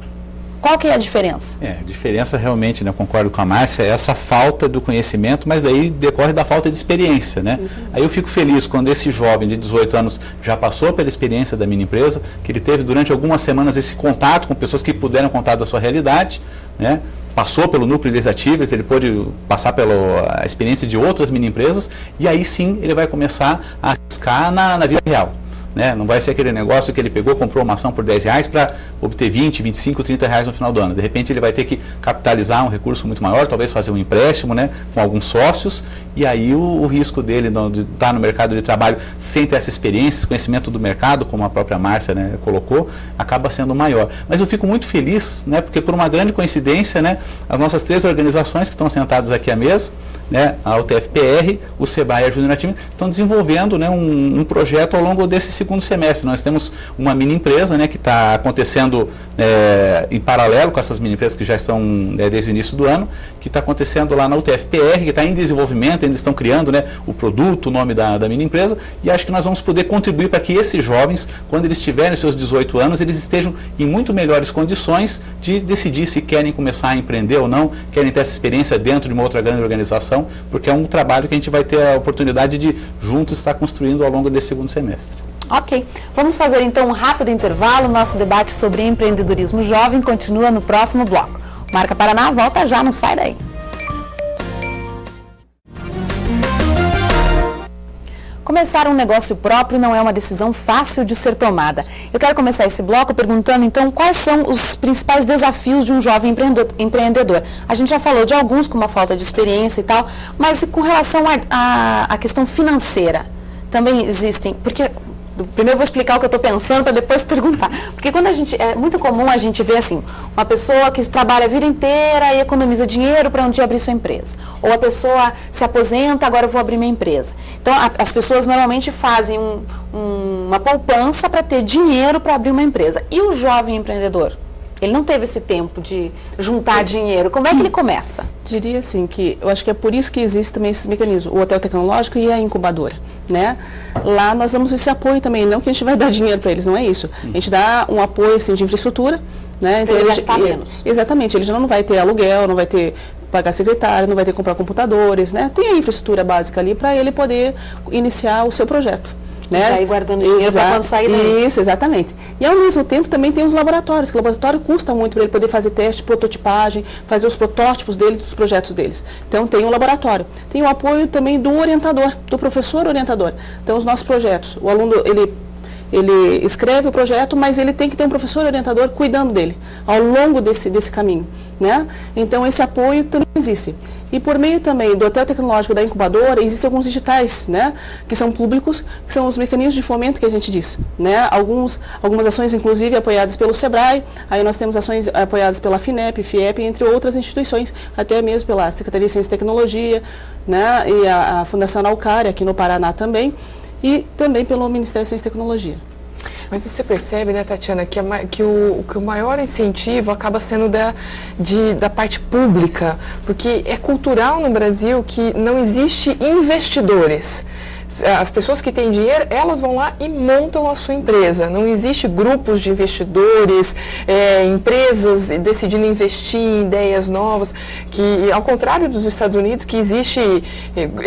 Qual que é a diferença? A diferença realmente, né, eu concordo com a Márcia, é essa falta do conhecimento, mas daí decorre da falta de experiência, né? Aí eu fico feliz quando esse jovem de 18 anos já passou pela experiência da mini empresa, que ele teve durante algumas semanas esse contato com pessoas que puderam contar da sua realidade, né? Passou pelo núcleo de desativos, ele pôde passar pela experiência de outras mini empresas, e aí sim ele vai começar a arriscar na vida real. Né? Não vai ser aquele negócio que ele pegou, comprou uma ação por R$10 para obter 20, 25, 30 reais no final do ano. De repente ele vai ter que capitalizar um recurso muito maior, talvez fazer um empréstimo, né, com alguns sócios, e aí o risco dele de estar no mercado de trabalho sem ter essa experiência, esse conhecimento do mercado, como a própria Márcia, né, colocou, acaba sendo maior. Mas eu fico muito feliz, né, porque por uma grande coincidência, né, as nossas 3 organizações que estão sentadas aqui à mesa, né, a UTFPR, o Sebrae e a Júnior Time, estão desenvolvendo, né, um projeto ao longo desse segundo semestre. Nós temos uma mini empresa, né, que está acontecendo em paralelo com essas mini empresas que já estão desde o início do ano, que está acontecendo lá na UTFPR, que está em desenvolvimento, ainda estão criando, né, o produto, o nome da mini empresa, e acho que nós vamos poder contribuir para que esses jovens, quando eles tiverem seus 18 anos, eles estejam em muito melhores condições de decidir se querem começar a empreender ou não, querem ter essa experiência dentro de uma outra grande organização, porque é um trabalho que a gente vai ter a oportunidade de juntos estar construindo ao longo desse segundo semestre. Ok, vamos fazer então um rápido intervalo. Nosso debate sobre empreendedorismo jovem continua no próximo bloco. Marca Paraná volta já, não sai daí. Começar um negócio próprio não é uma decisão fácil de ser tomada. Eu quero começar esse bloco perguntando, então, quais são os principais desafios de um jovem empreendedor. A gente já falou de alguns, como a falta de experiência e tal, mas com relação à questão financeira, também existem, porque... Primeiro eu vou explicar o que eu estou pensando para depois perguntar. Porque quando é muito comum a gente ver assim, uma pessoa que trabalha a vida inteira e economiza dinheiro para um dia abrir sua empresa. Ou a pessoa se aposenta, agora eu vou abrir minha empresa. Então as pessoas normalmente fazem uma poupança para ter dinheiro para abrir uma empresa. E o jovem empreendedor? Ele não teve esse tempo de juntar dinheiro. Como é que ele começa? Diria assim que eu acho que é por isso que existe também esses mecanismos, o hotel tecnológico e a incubadora, né? Lá nós damos esse apoio também, não que a gente vai dar dinheiro para eles, não é isso. A gente dá um apoio assim, de infraestrutura, né? Então, ele gastar menos. Exatamente, ele já não vai ter aluguel, não vai ter pagar secretário, não vai ter que comprar computadores, né? Tem a infraestrutura básica ali para ele poder iniciar o seu projeto. Né? Já ir guardando dinheiro para quando sair daí. Isso, exatamente. E ao mesmo tempo também tem os laboratórios, que o laboratório custa muito para ele poder fazer teste, prototipagem, fazer os protótipos dele, dos projetos deles. Então tem o laboratório. Tem o apoio também do orientador, do professor orientador. Então os nossos projetos, o aluno, ele escreve o projeto, mas ele tem que ter um professor orientador cuidando dele ao longo desse caminho, né? Então esse apoio também existe. E por meio também do hotel tecnológico da incubadora, existem alguns digitais, né, que são públicos, que são os mecanismos de fomento que a gente diz, né? Algumas ações, inclusive, apoiadas pelo Sebrae, aí nós temos ações apoiadas pela FINEP, FIEP, entre outras instituições, até mesmo pela Secretaria de Ciência e Tecnologia, né, e a Fundação Naucari, aqui no Paraná também, e também pelo Ministério da Ciência e Tecnologia. Mas você percebe, né, Tatiana, que o maior incentivo acaba sendo da parte pública, porque é cultural no Brasil que não existe investidores. As pessoas que têm dinheiro, elas vão lá e montam a sua empresa. Não existe grupos de investidores, empresas decidindo investir em ideias novas, que ao contrário dos Estados Unidos, que existe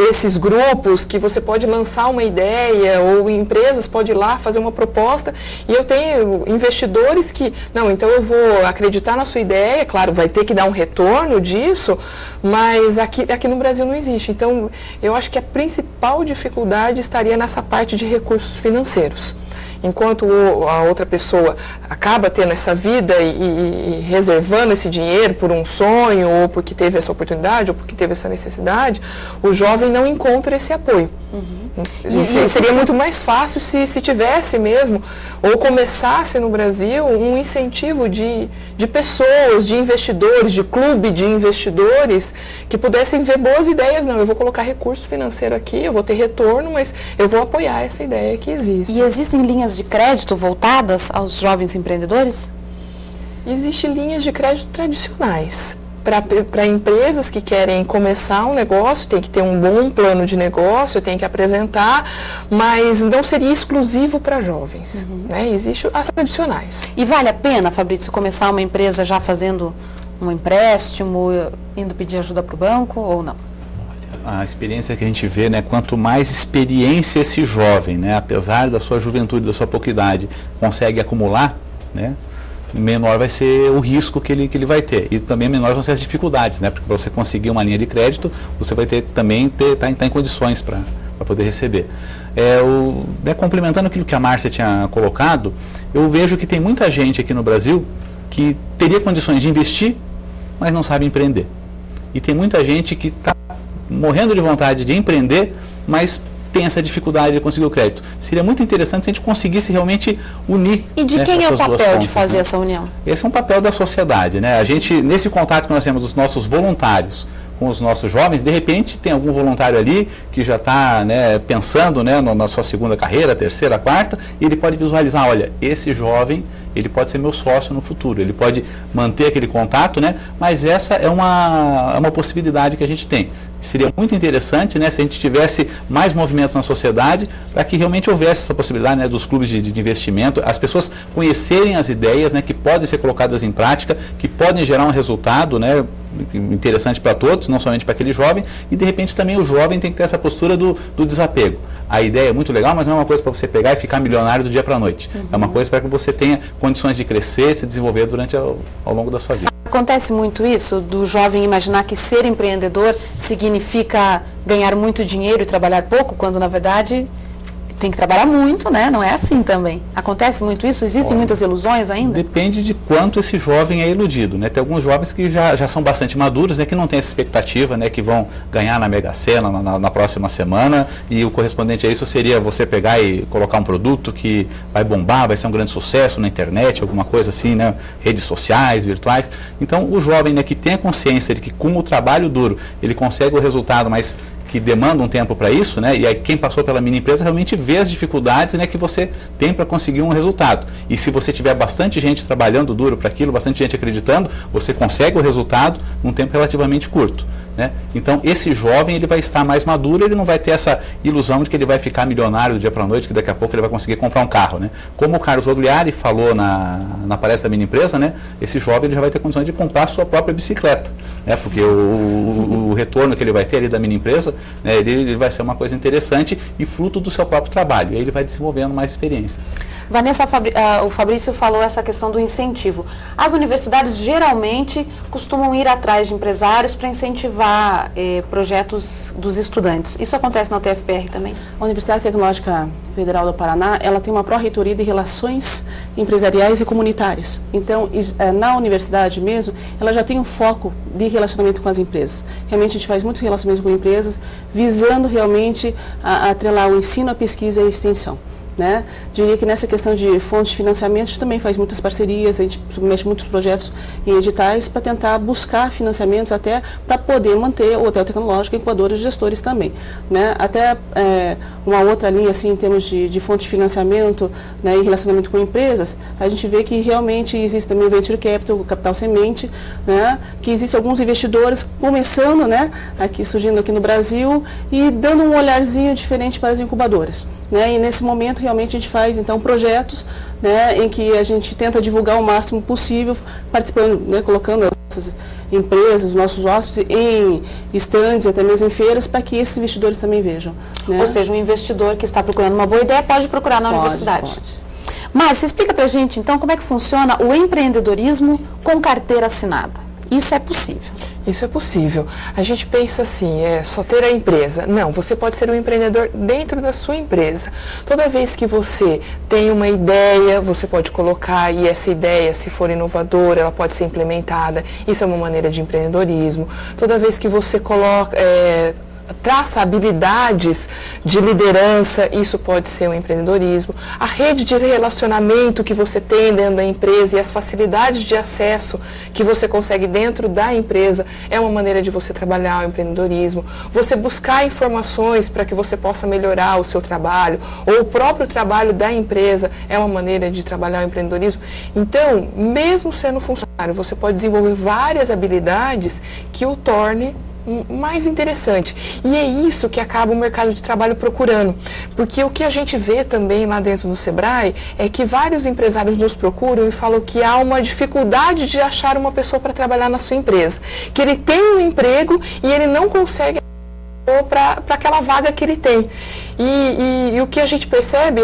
esses grupos que você pode lançar uma ideia ou empresas podem ir lá fazer uma proposta, e eu tenho investidores que, não, então eu vou acreditar na sua ideia, claro, vai ter que dar um retorno disso, mas aqui no Brasil não existe. Então, eu acho que a principal dificuldade estaria nessa parte de recursos financeiros. Enquanto a outra pessoa acaba tendo essa vida e reservando esse dinheiro por um sonho, ou porque teve essa oportunidade, ou porque teve essa necessidade, o jovem não encontra esse apoio. E seria muito mais fácil se tivesse mesmo, ou começasse no Brasil, um incentivo de pessoas, de investidores, de clube de investidores, que pudessem ver boas ideias. Não, eu vou colocar recurso financeiro aqui, eu vou ter retorno, mas eu vou apoiar essa ideia que existe. E existem linhas de crédito voltadas aos jovens empreendedores? Existem linhas de crédito tradicionais. Para empresas que querem começar um negócio, tem que ter um bom plano de negócio, tem que apresentar, mas não seria exclusivo para jovens. Né? Existem as tradicionais. E vale a pena, Fabrício, começar uma empresa já fazendo um empréstimo, indo pedir ajuda para o banco ou não? A experiência que a gente vê, né, quanto mais experiência esse jovem, né, apesar da sua juventude, da sua pouca idade, consegue acumular, né, menor vai ser o risco que ele vai ter. E também menores vão ser as dificuldades, né? Porque para você conseguir uma linha de crédito, você vai ter também tá em condições para poder receber. Complementando aquilo que a Márcia tinha colocado, eu vejo que tem muita gente aqui no Brasil que teria condições de investir, mas não sabe empreender. E tem muita gente que está morrendo de vontade de empreender, mas tem essa dificuldade de conseguir o crédito. Seria muito interessante se a gente conseguisse realmente unir. E de quem é o papel de fazer essa união? Esse é um papel da sociedade, né? A gente, nesse contato que nós temos dos nossos voluntários com os nossos jovens, de repente tem algum voluntário ali que já está, né, pensando, né, na sua segunda carreira, terceira, quarta, e ele pode visualizar, olha, esse jovem, ele pode ser meu sócio no futuro, ele pode manter aquele contato, né? Mas essa é uma possibilidade que a gente tem. Seria muito interessante, né, se a gente tivesse mais movimentos na sociedade para que realmente houvesse essa possibilidade, né, dos clubes de investimento, as pessoas conhecerem as ideias, né, que podem ser colocadas em prática, que podem gerar um resultado, né, interessante para todos, não somente para aquele jovem, e de repente também o jovem tem que ter essa postura do desapego. A ideia é muito legal, mas não é uma coisa para você pegar e ficar milionário do dia para a noite. É uma coisa para que você tenha condições de crescer, se desenvolver ao longo da sua vida. Acontece muito isso, do jovem imaginar que ser empreendedor significa ganhar muito dinheiro e trabalhar pouco, quando na verdade tem que trabalhar muito, né? Não é assim também. Acontece muito isso? Existem muitas ilusões ainda? Depende de quanto esse jovem é iludido, né? Tem alguns jovens que já são bastante maduros, né? Que não têm essa expectativa, né? Que vão ganhar na Mega Sena na próxima semana, e o correspondente a isso seria você pegar e colocar um produto que vai bombar, vai ser um grande sucesso na internet, alguma coisa assim, né? Redes sociais, virtuais. Então, o jovem, né, que tem a consciência de que com o trabalho duro ele consegue o resultado, mas que demanda um tempo para isso, né? E aí quem passou pela mini empresa realmente vê as dificuldades, né, que você tem para conseguir um resultado. E se você tiver bastante gente trabalhando duro para aquilo, bastante gente acreditando, você consegue o resultado num tempo relativamente curto, né? Então esse jovem, ele vai estar mais maduro, ele não vai ter essa ilusão de que ele vai ficar milionário do dia para a noite, que daqui a pouco ele vai conseguir comprar um carro, né? Como o Carlos Rogliari falou na palestra da mini empresa, né? Esse jovem, ele já vai ter condições de comprar a sua própria bicicleta, né? Porque o retorno que ele vai ter ali da mini empresa, né, ele vai ser uma coisa interessante e fruto do seu próprio trabalho. E aí ele vai desenvolvendo mais experiências. Vanessa, o Fabrício falou essa questão do incentivo. As universidades geralmente costumam ir atrás de empresários para incentivar projetos dos estudantes. Isso acontece na UTFPR também? A Universidade Tecnológica Federal do Paraná, ela tem uma pró-reitoria de relações empresariais e comunitárias. Então, na universidade mesmo, ela já tem um foco de relacionamento com as empresas. Realmente a gente faz muitos relacionamentos com empresas, visando realmente atrelar o ensino, a pesquisa e a extensão, né? Diria que nessa questão de fontes de financiamento, a gente também faz muitas parcerias, a gente submete muitos projetos em editais para tentar buscar financiamentos até para poder manter o Hotel Tecnológico, incubadores e gestores também, né? Até uma outra linha assim, em termos de fonte de financiamento, né, e relacionamento com empresas, a gente vê que realmente existe também o Venture Capital, o capital semente, né, que existem alguns investidores começando, né, surgindo aqui no Brasil e dando um olharzinho diferente para as incubadoras. Né, e nesse momento realmente a gente faz então projetos, né, em que a gente tenta divulgar o máximo possível, participando, né, colocando essas empresas, os nossos hóspedes em estandes, até mesmo em feiras, para que esses investidores também vejam. Né? Ou seja, um investidor que está procurando uma boa ideia pode procurar na universidade. Pode. Márcia, explica pra gente então como é que funciona o empreendedorismo com carteira assinada. Isso é possível? Isso é possível. A gente pensa assim, só ter a empresa. Não, você pode ser um empreendedor dentro da sua empresa. Toda vez que você tem uma ideia, você pode colocar, e essa ideia, se for inovadora, ela pode ser implementada. Isso é uma maneira de empreendedorismo. Toda vez que você coloca... traça habilidades de liderança, isso pode ser um empreendedorismo. A rede de relacionamento que você tem dentro da empresa e as facilidades de acesso que você consegue dentro da empresa é uma maneira de você trabalhar o empreendedorismo. Você buscar informações para que você possa melhorar o seu trabalho ou o próprio trabalho da empresa é uma maneira de trabalhar o empreendedorismo. Então, mesmo sendo funcionário, você pode desenvolver várias habilidades que o torne mais interessante. E é isso que acaba o mercado de trabalho procurando. Porque o que a gente vê também lá dentro do Sebrae é que vários empresários nos procuram e falam que há uma dificuldade de achar uma pessoa para trabalhar na sua empresa. Que ele tem um emprego e ele não consegue para aquela vaga que ele tem. E o que a gente percebe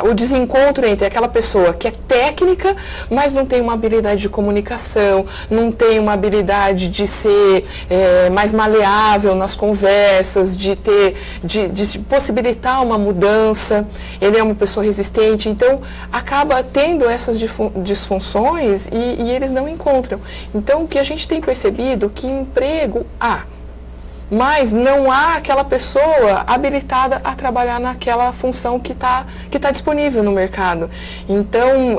o desencontro entre aquela pessoa que é técnica, mas não tem uma habilidade de comunicação, não tem uma habilidade de ser mais maleável nas conversas, de possibilitar uma mudança, ele é uma pessoa resistente, então acaba tendo essas disfunções e eles não encontram. Então o que a gente tem percebido que emprego há, mas não há aquela pessoa habilitada a trabalhar naquela função que tá disponível no mercado. Então,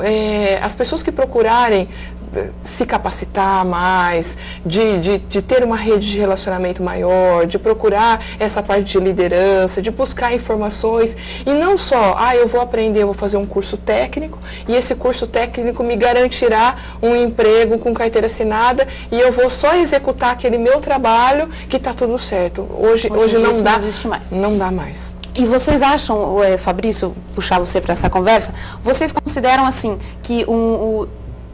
as pessoas que procurarem se capacitar mais, de ter uma rede de relacionamento maior, de procurar essa parte de liderança, de buscar informações, e não só, eu vou aprender, eu vou fazer um curso técnico, e esse curso técnico me garantirá um emprego com carteira assinada, e eu vou só executar aquele meu trabalho que está tudo certo. Hoje não dá, não existe mais. Não dá mais. E vocês acham, Fabrício, puxar você para essa conversa, vocês consideram assim que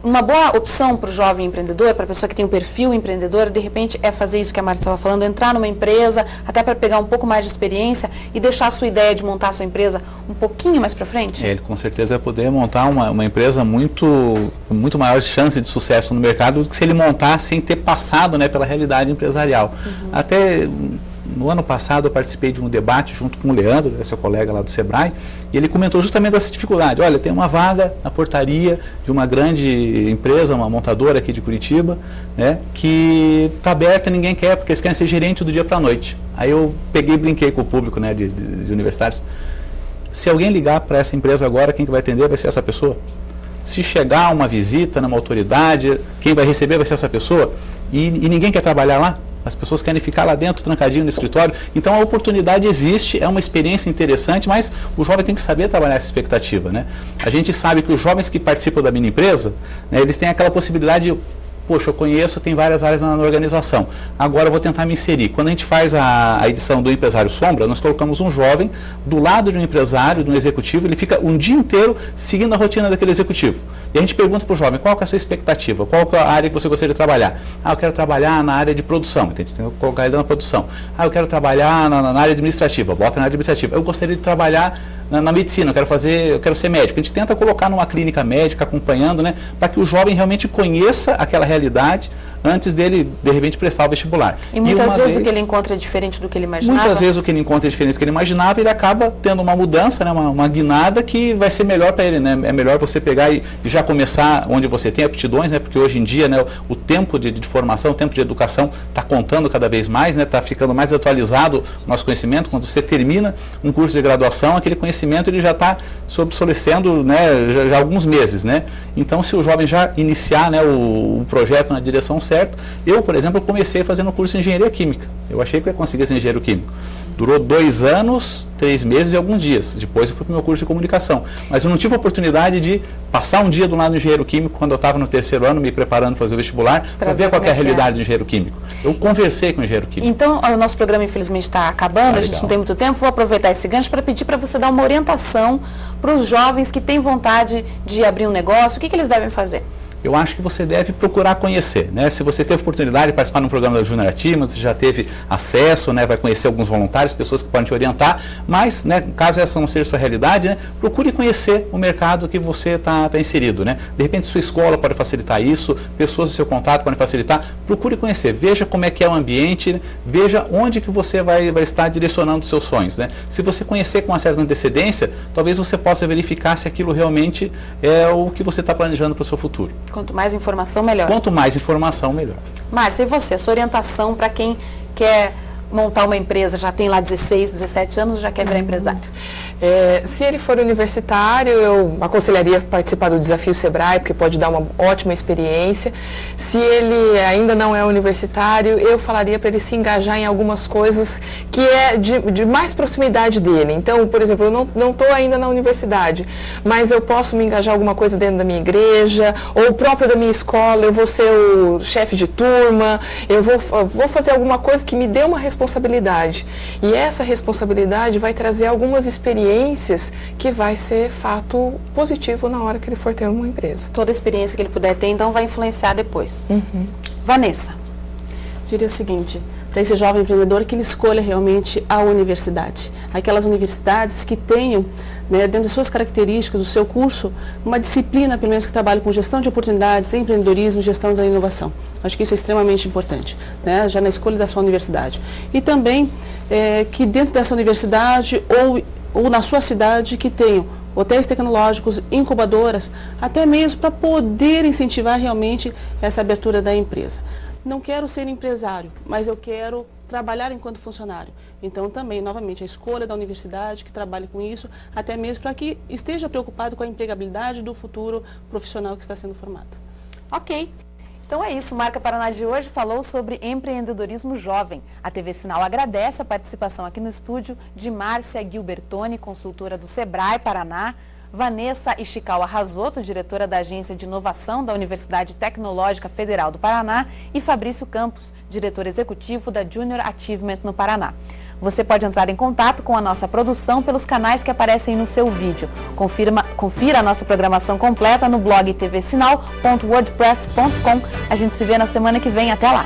uma boa opção para o jovem empreendedor, para a pessoa que tem um perfil empreendedor, de repente é fazer isso que a Márcia estava falando, entrar numa empresa, até para pegar um pouco mais de experiência e deixar a sua ideia de montar a sua empresa um pouquinho mais para frente? Ele com certeza vai poder montar uma empresa com muito maior chance de sucesso no mercado do que se ele montar sem ter passado, né, pela realidade empresarial. Até no ano passado eu participei de um debate junto com o Leandro, seu colega lá do Sebrae, e ele comentou justamente dessa dificuldade. Olha, tem uma vaga na portaria de uma grande empresa, uma montadora aqui de Curitiba, né, que está aberta e ninguém quer, porque eles querem ser gerente do dia para a noite. Aí eu peguei e brinquei com o público, né, de universitários. Se alguém ligar para essa empresa agora, quem que vai atender vai ser essa pessoa. Se chegar uma visita numa autoridade, quem vai receber vai ser essa pessoa. E ninguém quer trabalhar lá. As pessoas querem ficar lá dentro, trancadinho no escritório. Então a oportunidade existe, é uma experiência interessante, mas o jovem tem que saber trabalhar essa expectativa, né? A gente sabe que os jovens que participam da mini empresa, né, eles têm aquela possibilidade de, poxa, eu conheço, tem várias áreas na organização, agora eu vou tentar me inserir. Quando a gente faz a edição do Empresário Sombra, nós colocamos um jovem do lado de um empresário, de um executivo, ele fica um dia inteiro seguindo a rotina daquele executivo. E a gente pergunta para o jovem, qual que é a sua expectativa? Qual que é a área que você gostaria de trabalhar? Eu quero trabalhar na área de produção, então a gente tem que colocar ele na produção. Eu quero trabalhar na área administrativa, bota na área administrativa. Eu gostaria de trabalhar na medicina, eu quero ser médico. A gente tenta colocar numa clínica médica, acompanhando, né, para que o jovem realmente conheça aquela realidade antes dele, de repente, prestar o vestibular. E muitas vezes o que ele encontra é diferente do que ele imaginava? Muitas vezes o que ele encontra é diferente do que ele imaginava, ele acaba tendo uma mudança, né, uma guinada que vai ser melhor para ele, né? É melhor você pegar e já começar onde você tem aptidões, né, porque hoje em dia, né, o tempo de formação, o tempo de educação está contando cada vez mais, né, está ficando mais atualizado o nosso conhecimento. Quando você termina um curso de graduação, aquele conhecimento ele já está se obsolescendo, né, já há alguns meses, né? Então, se o jovem já iniciar, né, o projeto na direção certa, eu, por exemplo, comecei fazendo curso de engenharia química. Eu achei que eu ia conseguir ser engenheiro químico. Durou 2 anos, 3 meses e alguns dias. Depois eu fui para o meu curso de comunicação. Mas eu não tive a oportunidade de passar um dia do lado do engenheiro químico, quando eu estava no 3º ano, me preparando para fazer o vestibular, para ver qual é a realidade do engenheiro químico. Eu conversei com o engenheiro químico. Então, o nosso programa, infelizmente, está acabando, a gente não tem muito tempo. Vou aproveitar esse gancho para pedir para você dar uma orientação para os jovens que têm vontade de abrir um negócio. O que eles devem fazer? Eu acho que você deve procurar conhecer, né? Se você teve oportunidade de participar de um programa da Junior Achievement, você já teve acesso, né? Vai conhecer alguns voluntários, pessoas que podem te orientar, mas, né, caso essa não seja a sua realidade, né, procure conhecer o mercado que você está inserido, né? De repente sua escola pode facilitar isso, pessoas do seu contato podem facilitar, procure conhecer, veja como é que é o ambiente, né? Veja onde que você vai estar direcionando os seus sonhos, né? Se você conhecer com uma certa antecedência, talvez você possa verificar se aquilo realmente é o que você está planejando para o seu futuro. Quanto mais informação, melhor. Quanto mais informação, melhor. Márcia, e você? A sua orientação para quem quer montar uma empresa, já tem lá 16, 17 anos, já quer virar empresário? Se ele for universitário, eu aconselharia participar do Desafio Sebrae, porque pode dar uma ótima experiência. Se ele ainda não é universitário, eu falaria para ele se engajar em algumas coisas que é de mais proximidade dele. Então, por exemplo, eu não estou ainda na universidade, mas eu posso me engajar em alguma coisa dentro da minha igreja, ou próprio da minha escola, eu vou ser o chefe de turma, eu vou fazer alguma coisa que me dê uma responsabilidade. E essa responsabilidade vai trazer algumas experiências que vai ser fato positivo na hora que ele for ter uma empresa. Toda a experiência que ele puder ter, então, vai influenciar depois. Vanessa. Diria o seguinte, para esse jovem empreendedor, que ele escolha realmente a universidade. Aquelas universidades que tenham, né, dentro de suas características, do seu curso, uma disciplina, pelo menos, que trabalhe com gestão de oportunidades, empreendedorismo, gestão da inovação. Acho que isso é extremamente importante, né, já na escolha da sua universidade. E também que dentro dessa universidade ou na sua cidade que tenham hotéis tecnológicos, incubadoras, até mesmo para poder incentivar realmente essa abertura da empresa. Não quero ser empresário, mas eu quero trabalhar enquanto funcionário. Então, também, novamente, a escolha da universidade que trabalhe com isso, até mesmo para que esteja preocupado com a empregabilidade do futuro profissional que está sendo formado. Ok. Então é isso, Marca Paraná de hoje falou sobre empreendedorismo jovem. A TV Sinal agradece a participação aqui no estúdio de Márcia Gilbertoni, consultora do Sebrae Paraná, Vanessa Ishikawa Rasoto, diretora da Agência de Inovação da Universidade Tecnológica Federal do Paraná, e Fabrício Campos, diretor executivo da Junior Achievement no Paraná. Você pode entrar em contato com a nossa produção pelos canais que aparecem no seu vídeo. Confira a nossa programação completa no blog tvsinal.wordpress.com. A gente se vê na semana que vem. Até lá!